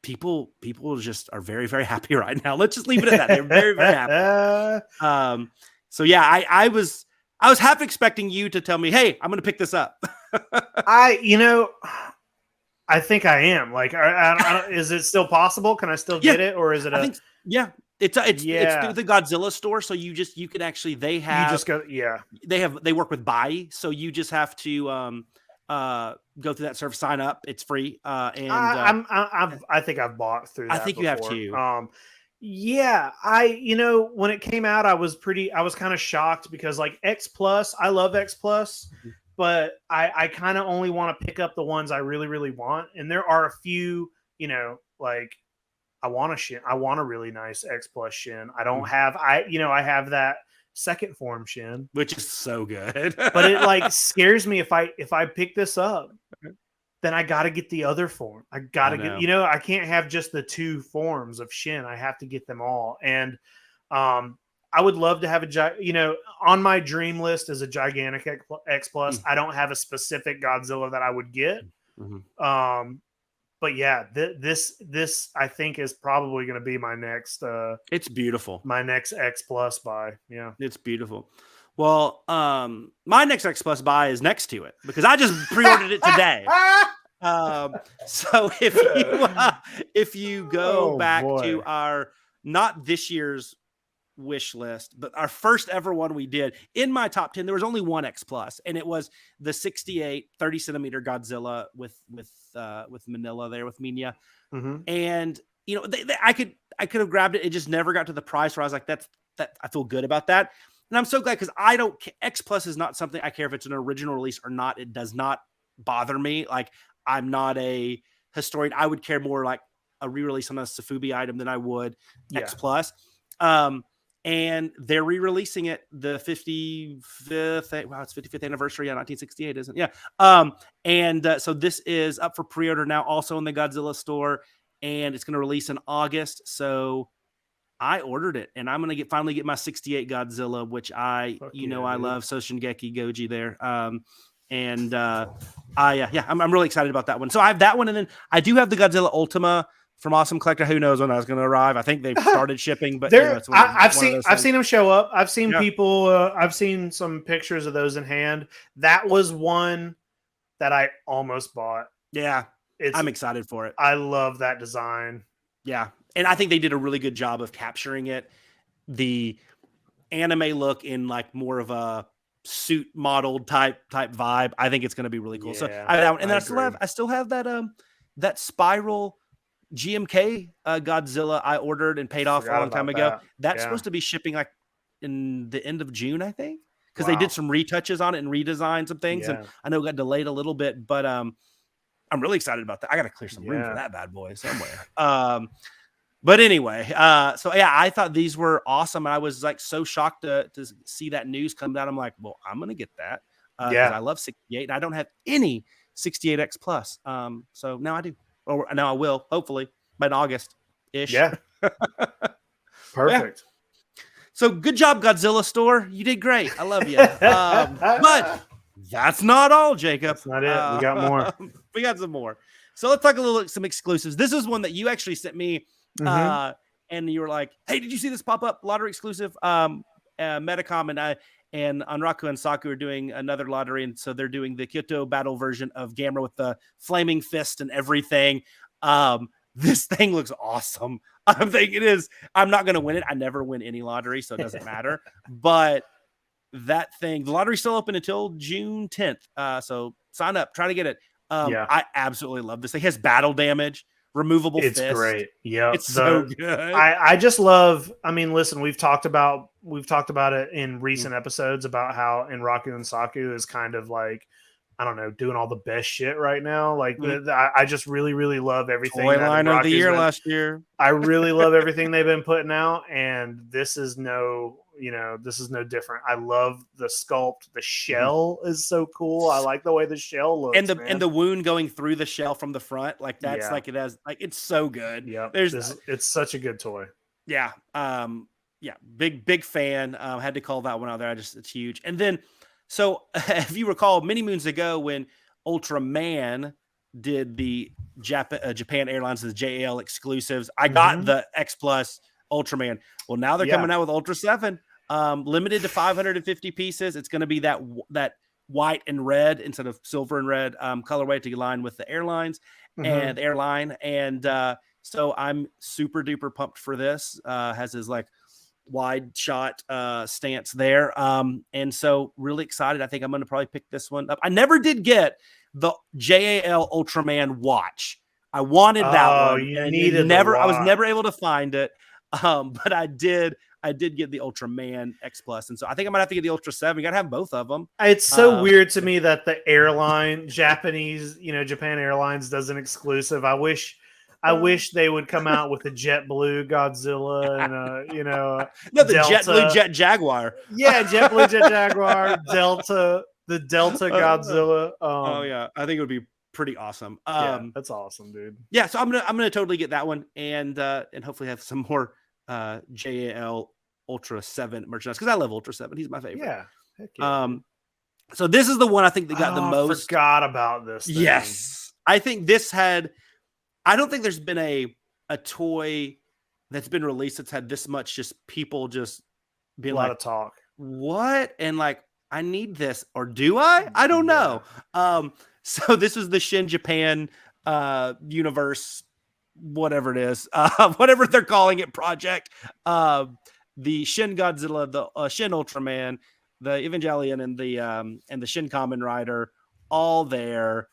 people just are very, very happy right now. Let's just leave it at that. They're very, very happy. So yeah, I was half expecting you to tell me, hey, I'm going to pick this up. I think I am. Like, is it still possible? Can I still get it, or is it? It's through the Godzilla store. So you can actually they work with Bai, so you just have to go through that service, sign up. It's free. And I think I've bought through that. I think before. You have too. When it came out, I was kind of shocked because like X Plus, I love X Plus, but I kind of only want to pick up the ones I really, really want. And there are a few, like I want a really nice X Plus Shin. I don't have, I have that second form Shin, which is so good, but it like scares me if I pick this up, then I got to get the other form. I got to get, I can't have just the two forms of Shin. I have to get them all. And I would love to have on my dream list is a gigantic X Plus. I don't have a specific Godzilla that I would get. But yeah, this I think is probably going to be my next. It's beautiful. My next X Plus buy. Yeah, it's beautiful. Well, my next X Plus buy is next to it because I just pre-ordered it today. So if you go back to our not this year's wish list, but our first ever one we did, in my top 10 there was only one X Plus, and it was the 68 30 centimeter Godzilla with Manila there with Minya. And I could have grabbed it. It just never got to the price where I was like, that I feel good about that. And I'm so glad, because X Plus is not something I care if it's an original release or not. It does not bother me. Like, I'm not a historian. I would care more like a re-release on a Safubi item than I would X Plus. And they're re-releasing it the 55th. Wow, it's 55th anniversary of 1968, isn't it? Yeah. And so this is up for pre-order now, also in the Godzilla store, and it's going to release in August. So I ordered it, and I'm going to finally get my 68 Godzilla, which I love Soshingeki Goji there. I'm really excited about that one. So I have that one, and then I do have the Godzilla Ultima from Awesome Collector. Who knows when that's going to arrive? I think they've started shipping, but I've seen them show up. I've seen people. I've seen some pictures of those in hand. That was one that I almost bought. Yeah, I'm excited for it. I love that design. Yeah, and I think they did a really good job of capturing it, the anime look in like more of a suit modeled type vibe. I think it's going to be really cool. Yeah, so I still have that spiral GMK Godzilla I ordered and paid off a long time ago. That's supposed to be shipping like in the end of June, I think, because they did some retouches on it and redesigned some things, and I know it got delayed a little bit, but I'm really excited about that. I got to clear some room for that bad boy somewhere. But anyway, so yeah, I thought these were awesome, and I was like so shocked to see that news come down. I'm like, well, I'm gonna get that because I love 68, and I don't have any 68X Plus. So now I do. Or now I will, hopefully, by August-ish. Yeah. Perfect. Yeah. So good job, Godzilla store. You did great. I love you. But that's not all, Jacob. That's not it. We got more. We got some more. So let's talk some exclusives. This is one that you actually sent me, and you were like, hey, did you see this pop up lottery exclusive? Metacom and Anraku and Saku are doing another lottery, and so they're doing the Kyoto battle version of Gamera with the flaming fist and everything. This thing looks awesome. I'm thinking it is. I'm not going to win it. I never win any lottery, so it doesn't matter. But that thing, the lottery's still open until June 10th. So sign up, try to get it. I absolutely love this thing. It has battle damage, removable fist. It's great. Yeah, it's so good. I just love. I mean, listen, we've talked about it in recent episodes about how Enraku and Saku is kind of like I don't know, doing all the best shit right now. Like Mhm. I just really, really love everything. Toy that line of the Rocky's year been- last year. I really love everything they've been putting out, and this is no different. I love the sculpt. The shell is so cool. I like the way the shell looks. And man. and the wound going through the shell from the front, like that's Yeah. like it has, like it's so good. yeah, There's it's such a good toy. yeah, yeah, big fan. Had to call that one out there. It's huge. And then, so if you recall, many moons ago when Ultraman did the Japan Airlines, the JAL exclusives, I got the X Plus Ultraman. Well, now they're coming out with Ultra 7, limited to 550 pieces. It's going to be that white and red instead of silver and red colorway to align with the airlines and the airline. And so I'm super duper pumped for this. Has his like wide shot stance there. And so really excited. I think I'm going to probably pick this one up. I never did get the JAL Ultraman watch. I wanted that one. You and needed I was never able to find it. But I did get the Ultraman X Plus. And so I think I'm gonna have to get the Ultra 7. You gotta have both of them. It's so weird to me that the airline Japanese, Japan Airlines does an exclusive. I wish they would come out with a JetBlue Godzilla and No, the Delta. JetBlue Jet Jaguar. Yeah, JetBlue Jet Jaguar, the Delta Godzilla. Oh yeah, I think it would be pretty awesome. Yeah, that's awesome, dude. Yeah, so I'm gonna totally get that one and hopefully have some more JAL Ultra 7 merchandise because I love Ultra 7. He's my favorite. Yeah. Heck yeah. So this is the one I think that got the most. I forgot about this thing. Yes, I think this had. I don't think there's been a toy that's been released that's had this much just people just being a lot like, of talk. What? And like, I need this, or do I? I don't know. So this is the Shin Japan universe, whatever it is, whatever they're calling it, project. The Shin Godzilla, the Shin Ultraman, the Evangelion, and the Shin Kamen Rider, all there.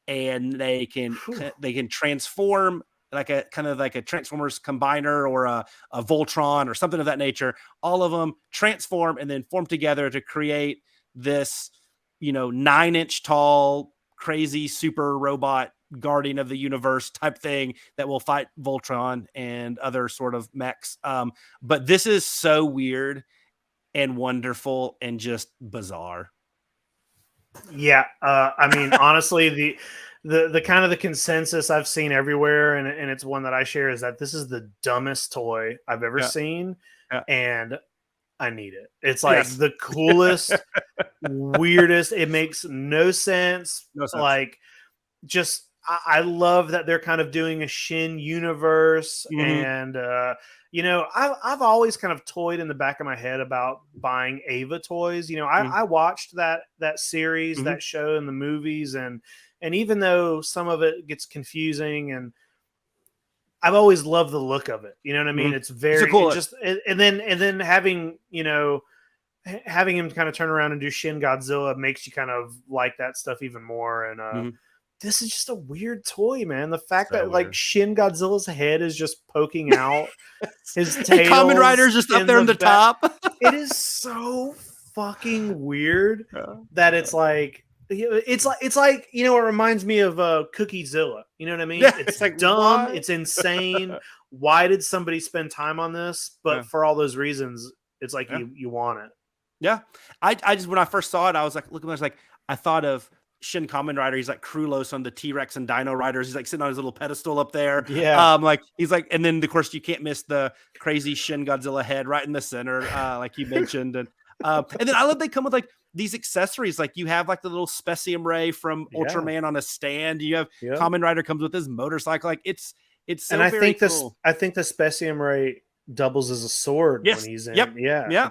And they can transform like a kind of like a Transformers combiner or a Voltron or something of that nature. All of them transform and then form together to create this, 9-inch tall, crazy super robot guardian of the universe type thing that will fight Voltron and other sort of mechs. But this is so weird and wonderful and just bizarre. Yeah, I mean, honestly, the kind of the consensus I've seen everywhere, and it's one that I share, is that this is the dumbest toy I've ever seen, and I need it. It's like the coolest, weirdest. It makes no sense. Like, just I love that they're kind of doing a Shin universe, and I've always kind of toyed in the back of my head about buying Ava toys. I watched that series, that show, and the movies, and even though some of it gets confusing, and I've always loved the look of it. You know what I mean? It's very cool. And then having having him kind of turn around and do Shin Godzilla makes you kind of like that stuff even more. And this is just a weird toy, man. The fact that like Shin Godzilla's head is just poking out, his tail, Kamen Rider's just up there in the top. It is so fucking weird that it's like it reminds me of Cookiezilla. You know what I mean? Yeah, it's like, dumb. what? It's insane. Why did somebody spend time on this? But for all those reasons, it's like you want it. Yeah, I just when I first saw it, I was like, look, I was like, I thought of Shin Kamen Rider. He's like Krulos on the T-Rex and Dino Riders. He's like sitting on his little pedestal up there. Yeah. Like he's like, and then of course you can't miss the crazy Shin Godzilla head right in the center, like you mentioned. And then I love they come with like these accessories. Like you have like the little Specium Ray from Ultraman on a stand. You have Kamen Rider comes with his motorcycle. Like it's so and very cool. I think the Specium Ray doubles as a sword when he's in. Yeah.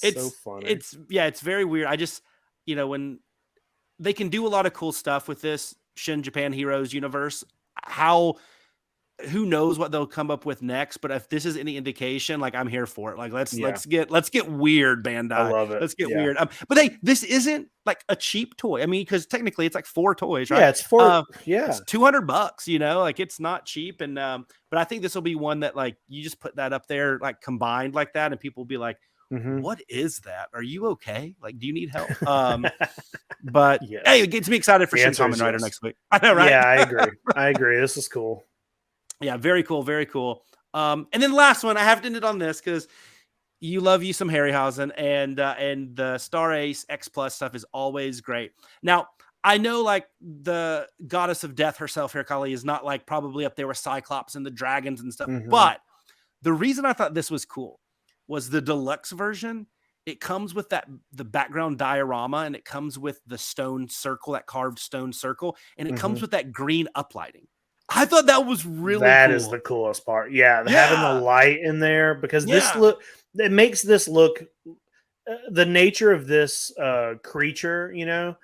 It's so funny. It's very weird. I just, when they can do a lot of cool stuff with this Shin Japan Heroes universe, who knows what they'll come up with next, but if this is any indication, like I'm here for it. Like let's get weird, Bandai. I love it. Let's get weird. But hey, this isn't like a cheap toy. I mean, because technically it's like 4 toys, right? Yeah, it's 4. It's $200, like it's not cheap. And but I think this will be one that like you just put that up there like combined like that, and people will be like, what is that? Are you okay? Like, do you need help? But Yes. hey, it gets me excited for The Shin answer Kamen is Rider yes. next week. I know, right? Yeah, I agree. This is cool. Yeah, very cool, very cool. And then the last one, I have to end it on this because you love you some Harryhausen, and the Star Ace X Plus stuff is always great. Now, I know like the goddess of death herself, Hercule, is not like probably up there with Cyclops and the dragons and stuff. But the reason I thought this was cool was the deluxe version. It comes with the background diorama, and it comes with the stone circle, that carved stone circle, and it comes with that green uplighting. I thought that was really That cool. is the coolest part. Yeah, having the light in there, because it makes this look, the nature of this creature,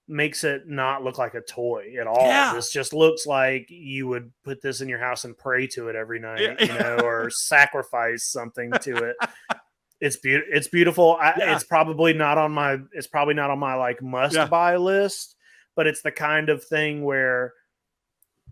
makes it not look like a toy at all. Yeah. This just looks like you would put this in your house and pray to it every night, or sacrifice something to it. It's beautiful. It's probably not on my like must buy list, but it's the kind of thing where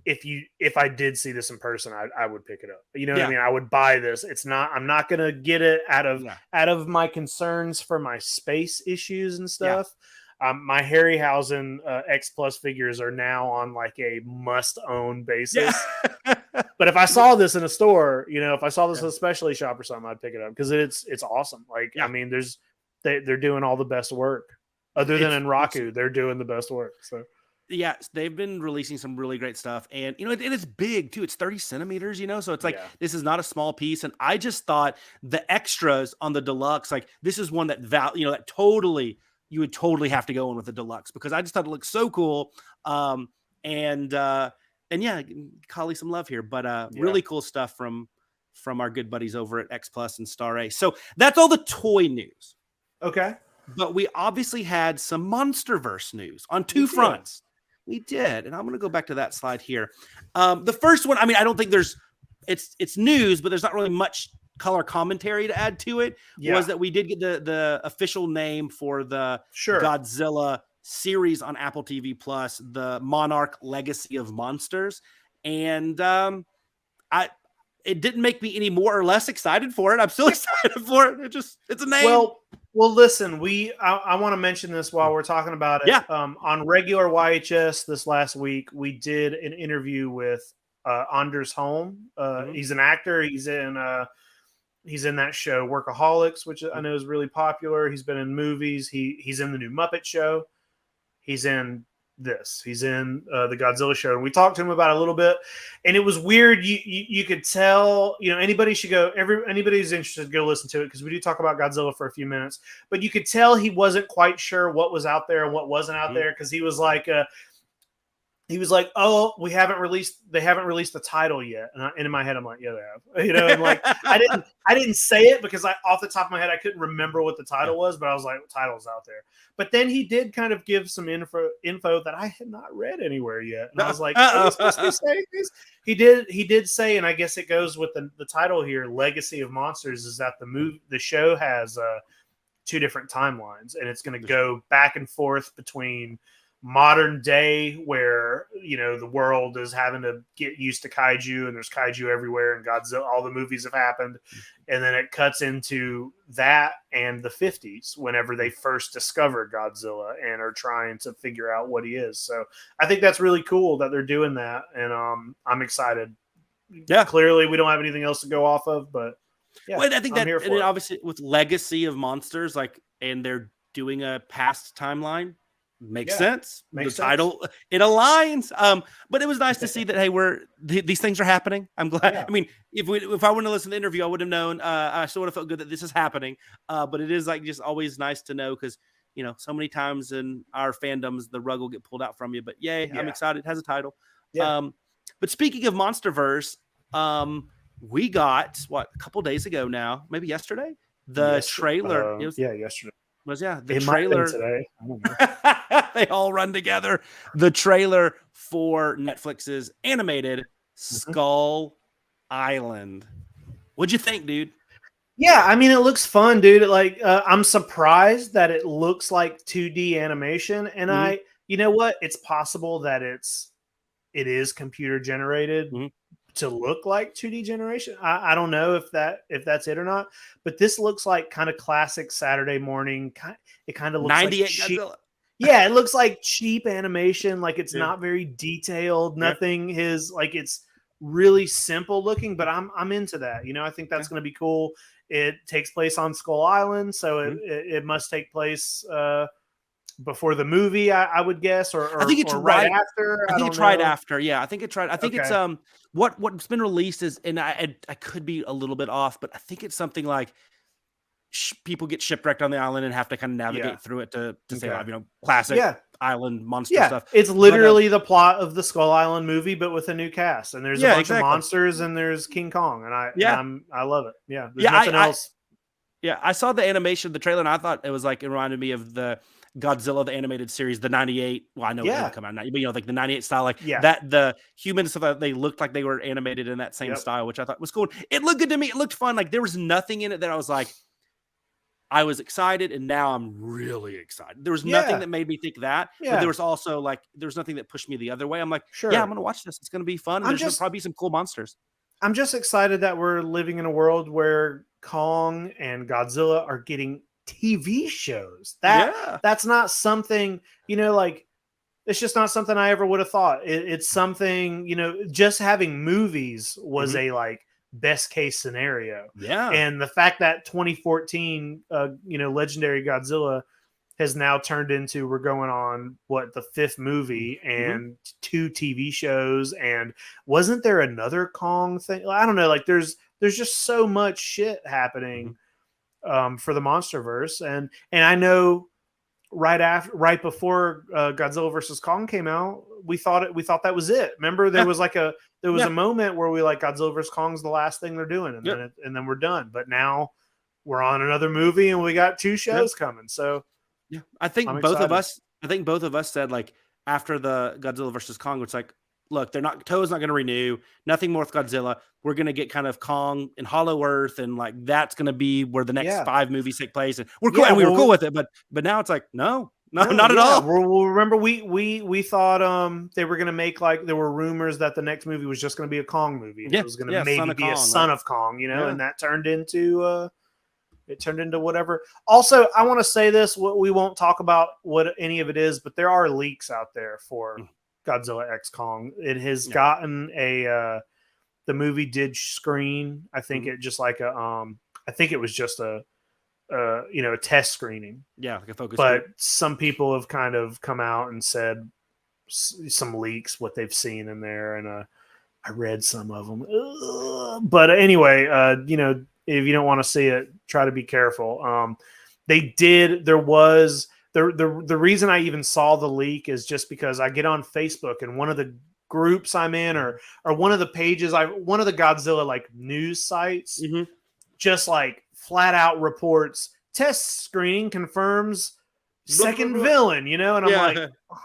if I did see this in person, I would pick it up. You know what I mean? I would buy this. I'm not gonna get it out of my concerns for my space issues and stuff. My Harryhausen X Plus figures are now on like a must own basis. But if I saw this in a store, if I saw this in a specialty shop or something, I'd pick it up because it's awesome. Like, I mean, they're doing all the best work. Other than in Raku, they're doing the best work. So yeah, they've been releasing some really great stuff, and and it's big too. It's 30 centimeters, so it's like this is not a small piece. And I just thought the extras on the deluxe, like this is one that that totally you would totally have to go in with the deluxe, because I just thought it looked so cool. And yeah, Kali some love here, but really cool stuff from our good buddies over at X Plus and Star Ace. So that's all the toy news. Okay. But we obviously had some MonsterVerse news on two fronts. We did. And I'm going to go back to that slide here. The first one, I mean, I don't think it's news, but there's not really much color commentary to add to it, was that we did get the official name for the Godzilla series on Apple TV Plus, the Monarch Legacy of Monsters. And it didn't make me any more or less excited for it. I'm still excited for it. It's a name. Well, listen, I want to mention this while we're talking about it. Yeah. On regular YHS this last week, we did an interview with Anders Holm. He's an actor. He's in that show Workaholics, which I know is really popular. He's been in movies. He's in the new Muppet Show. He's in this. He's in the Godzilla show, and we talked to him about it a little bit. And it was weird. You could tell. Anybody should go. Anybody who's interested, go listen to it, because we do talk about Godzilla for a few minutes. But you could tell he wasn't quite sure what was out there and what wasn't out there, because he was like, "Oh, they haven't released the title yet." And in my head, I'm like, "Yeah, they have." And like I didn't say it because off the top of my head, I couldn't remember what the title was, but I was like, "Title's out there." But then he did kind of give some info that I had not read anywhere yet, and I was like, "Are you supposed to be saying this?" He did say, and I guess it goes with the title here, "Legacy of Monsters," is that the show has two different timelines, and it's going to go back and forth between modern day, where the world is having to get used to kaiju, and there's kaiju everywhere, and Godzilla, all the movies have happened, and then it cuts into that and the 50s, whenever they first discovered Godzilla and are trying to figure out what he is. So I think that's really cool that they're doing that, and I'm excited. Yeah, clearly we don't have anything else to go off of, but yeah, well, I think that, and then obviously with Legacy of Monsters, and they're doing a past timeline. Makes sense. The title, it aligns. But it was nice to see that, hey, these things are happening. I'm glad. Yeah. I mean, if I wouldn't have listened to the interview, I would have known. I still would have felt good that this is happening. But it is just always nice to know, because so many times in our fandoms the rug will get pulled out from you. But yay, I'm excited. It has a title. Yeah. But speaking of MonsterVerse, we got a couple days ago now, maybe yesterday, the trailer. Yesterday. The trailer today. They all run together. The trailer for Netflix's animated Skull Island. What'd you think, dude? Yeah, I mean, it looks fun, dude. I'm surprised that it looks like 2D animation, and you know what? It's possible that it is computer generated, to look like 2D generation. I don't know if that's it or not, but this looks like kind of classic Saturday morning. It kind of looks 98 like cheap. Godzilla. Yeah, it looks like cheap animation. Like it's not very detailed. Nothing it's really simple looking, but I'm into that. You know, I think that's going to be cool. It takes place on Skull Island, so it must take place before the movie, I would guess, or I think it's right after. I think it's right after. Yeah, I think it's right. I think it's what's been released is, and I could be a little bit off, but I think it's something like people get shipwrecked on the island and have to kind of navigate through it to save life. You know, classic island monster stuff. It's literally the plot of the Skull Island movie, but with a new cast. And there's a bunch of monsters, and there's King Kong, and I love it. Yeah, there's nothing else. I saw the animation, the trailer, and I thought it was like, it reminded me of the Godzilla, the animated series, the 98. Well, I know it didn't come out, but you know, like the 98 style, like that, the humans, they looked like they were animated in that same style, which I thought was cool. It looked good to me. It looked fun. Like there was nothing in it that I was like, I was excited, and now I'm really excited. There was nothing that made me think that, but there was also like, there's nothing that pushed me the other way. I'm like, I'm going to watch this. It's going to be fun. And there's probably some cool monsters. I'm just excited that we're living in a world where Kong and Godzilla are getting TV shows. That's not something, you know, like it's just not something I ever would have thought. It's something, you know, just having movies was a like best case scenario. And the fact that 2014 you know, legendary Godzilla has now turned into, we're going on the 5th movie and 2 TV shows, and wasn't there another Kong thing? I don't know, like there's just so much shit happening for the MonsterVerse, and I know right before Godzilla versus Kong came out, we thought that was it. Remember, there was like a moment where we like, Godzilla versus Kong's the last thing they're doing, and then we're done. But now we're on another movie, and we got 2 shows coming. So I think both of us said, like, after the Godzilla versus Kong, it's like, look, Toa's not going to renew. Nothing more with Godzilla. We're going to get kind of Kong and Hollow Earth, and like that's going to be where the next 5 movies take place. And we're cool, and we were cool with it. But now it's like, no, not at all. Well, remember, we thought they were going to make, like, there were rumors that the next movie was just going to be a Kong movie. And it was going to maybe be a Son of Kong, you know, and that turned into whatever. Also, I want to say this: we won't talk about what any of it is, but there are leaks out there for Godzilla X Kong. It has gotten the movie did screen. I think it just like I think it was just a you know, a test screening. Yeah, like a focus. But some people have kind of come out and said some leaks, what they've seen in there, and I read some of them. But anyway, you know, if you don't want to see it, try to be careful. There was the reason I even saw the leak is just because I get on Facebook, and one of the groups I'm in, or one of the pages, one of the Godzilla like news sites, just like flat out reports, test screening confirms second villain, you know, and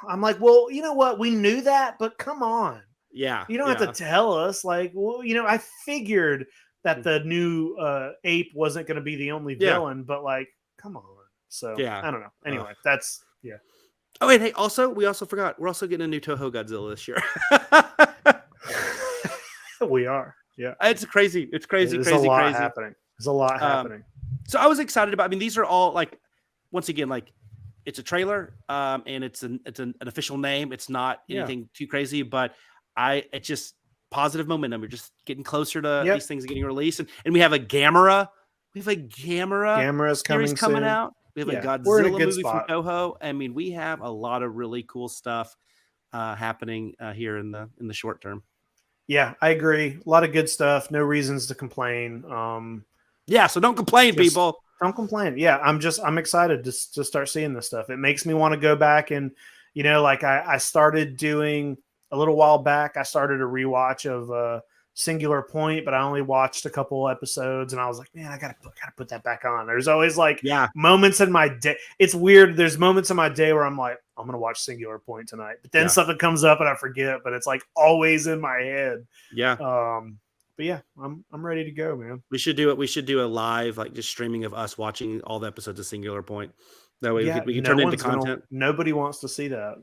I'm like, well, you know what, we knew that, but come on, you don't have to tell us. Like, well, you know, I figured that the new ape wasn't going to be the only villain, but like, come on. So I don't know. Anyway, that's Oh, and hey, we also forgot, we're also getting a new Toho Godzilla this year. We are. Yeah. It's crazy. It's crazy. There's a lot happening. There's a lot happening. So I was excited about, I mean, these are all like, once again, like it's a trailer, and it's an official name. It's not anything too crazy, but it's just positive momentum. We're just getting closer to these things getting released. And we have a Gamera. Gamera's coming out. We have a Godzilla movie from Toho. I mean, we have a lot of really cool stuff happening here in the short term. Yeah, I agree. A lot of good stuff. No reasons to complain. So don't complain, people. Don't complain. Yeah, I'm excited to start seeing this stuff. It makes me want to go back and, you know, like I started doing a little while back. I started a rewatch of Singular Point, but I only watched a couple episodes, and I was like, man, I gotta put that back on. There's always like moments in my day. It's weird. There's moments in my day where I'm like, I'm gonna watch Singular Point tonight, but then something comes up and I forget. But it's like always in my head. But yeah, I'm ready to go, man. We should do it. We should do a live, like, just streaming of us watching all the episodes of Singular Point. That way we can turn it into content. Nobody wants to see that.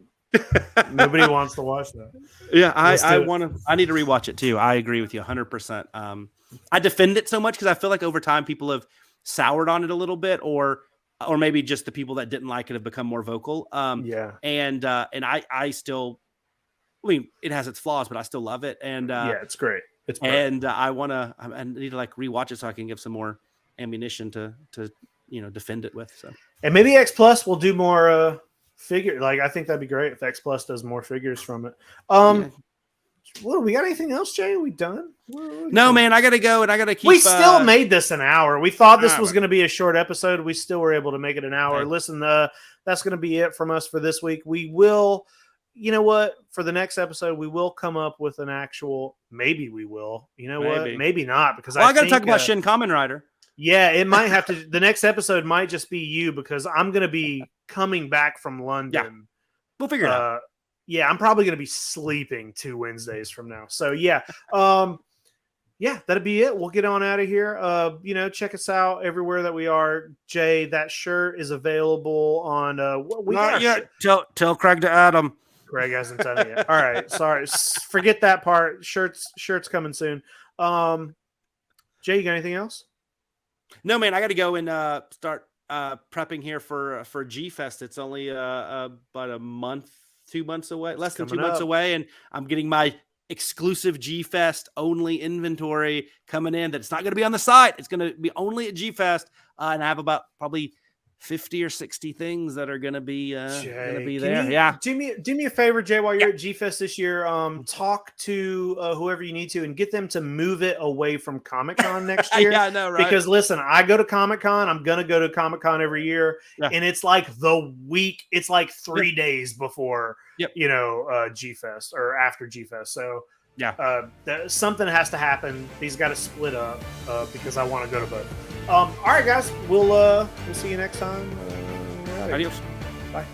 Nobody wants to watch that. Yeah, Let's I do it. want to. I need to rewatch it too. I agree with you 100%. I defend it so much because I feel like over time people have soured on it a little bit, or maybe just the people that didn't like it have become more vocal. Yeah. And I still, I mean, it has its flaws, but I still love it. And Yeah, it's great. It's perfect. and I need to like rewatch it so I can give some more ammunition to defend it with. So And maybe X Plus will do more figure. Like, I think that'd be great if X Plus does more figures from it. Yeah. What, we got anything else, Jay? Are we done? What are we No, doing? man, I gotta go and I gotta keep. We still made this an hour. We thought this was Alright. going to be a short episode. We still were able to make it an hour. Okay. Listen, that's going to be it from us for this week. We will, you know what? For the next episode, we will come up with an actual. Maybe we will. You know what? Maybe. Maybe not, because Well, I gotta think, talk about Shin Kamen Rider. Yeah, it might have to. The next episode might just be you, because I'm going to be coming back from London. We'll figure it out. Yeah, I'm probably going to be sleeping 2 Wednesdays from now. So yeah, yeah, that'll be it. We'll get on out of here. Check us out everywhere that we are. Jay, that shirt is available on. We got Not our yet. Tell Craig to add him. Greg hasn't done it yet. All right, sorry. Forget that part. Shirts coming soon. Jay, you got anything else? No, man, I got to go and start prepping here for G Fest. It's only about a month, 2 months away, less than 2 months away, and I'm getting my exclusive G Fest only inventory coming in. That's not going to be on the site. It's going to be only at G Fest, and I have about probably 50 or 60 things that are going to be there. Yeah. Do me a favor, Jay, while you're at G Fest this year. Talk to whoever you need to and get them to move it away from Comic-Con next year. Yeah, I know, right? Because listen, I go to Comic-Con. I'm gonna go to Comic-Con every year, and it's like the week. It's like 3 days before, G Fest or after G Fest. So something has to happen. These got to split up because I want to go to both. All right, guys, we'll see you next time. Adios. Bye.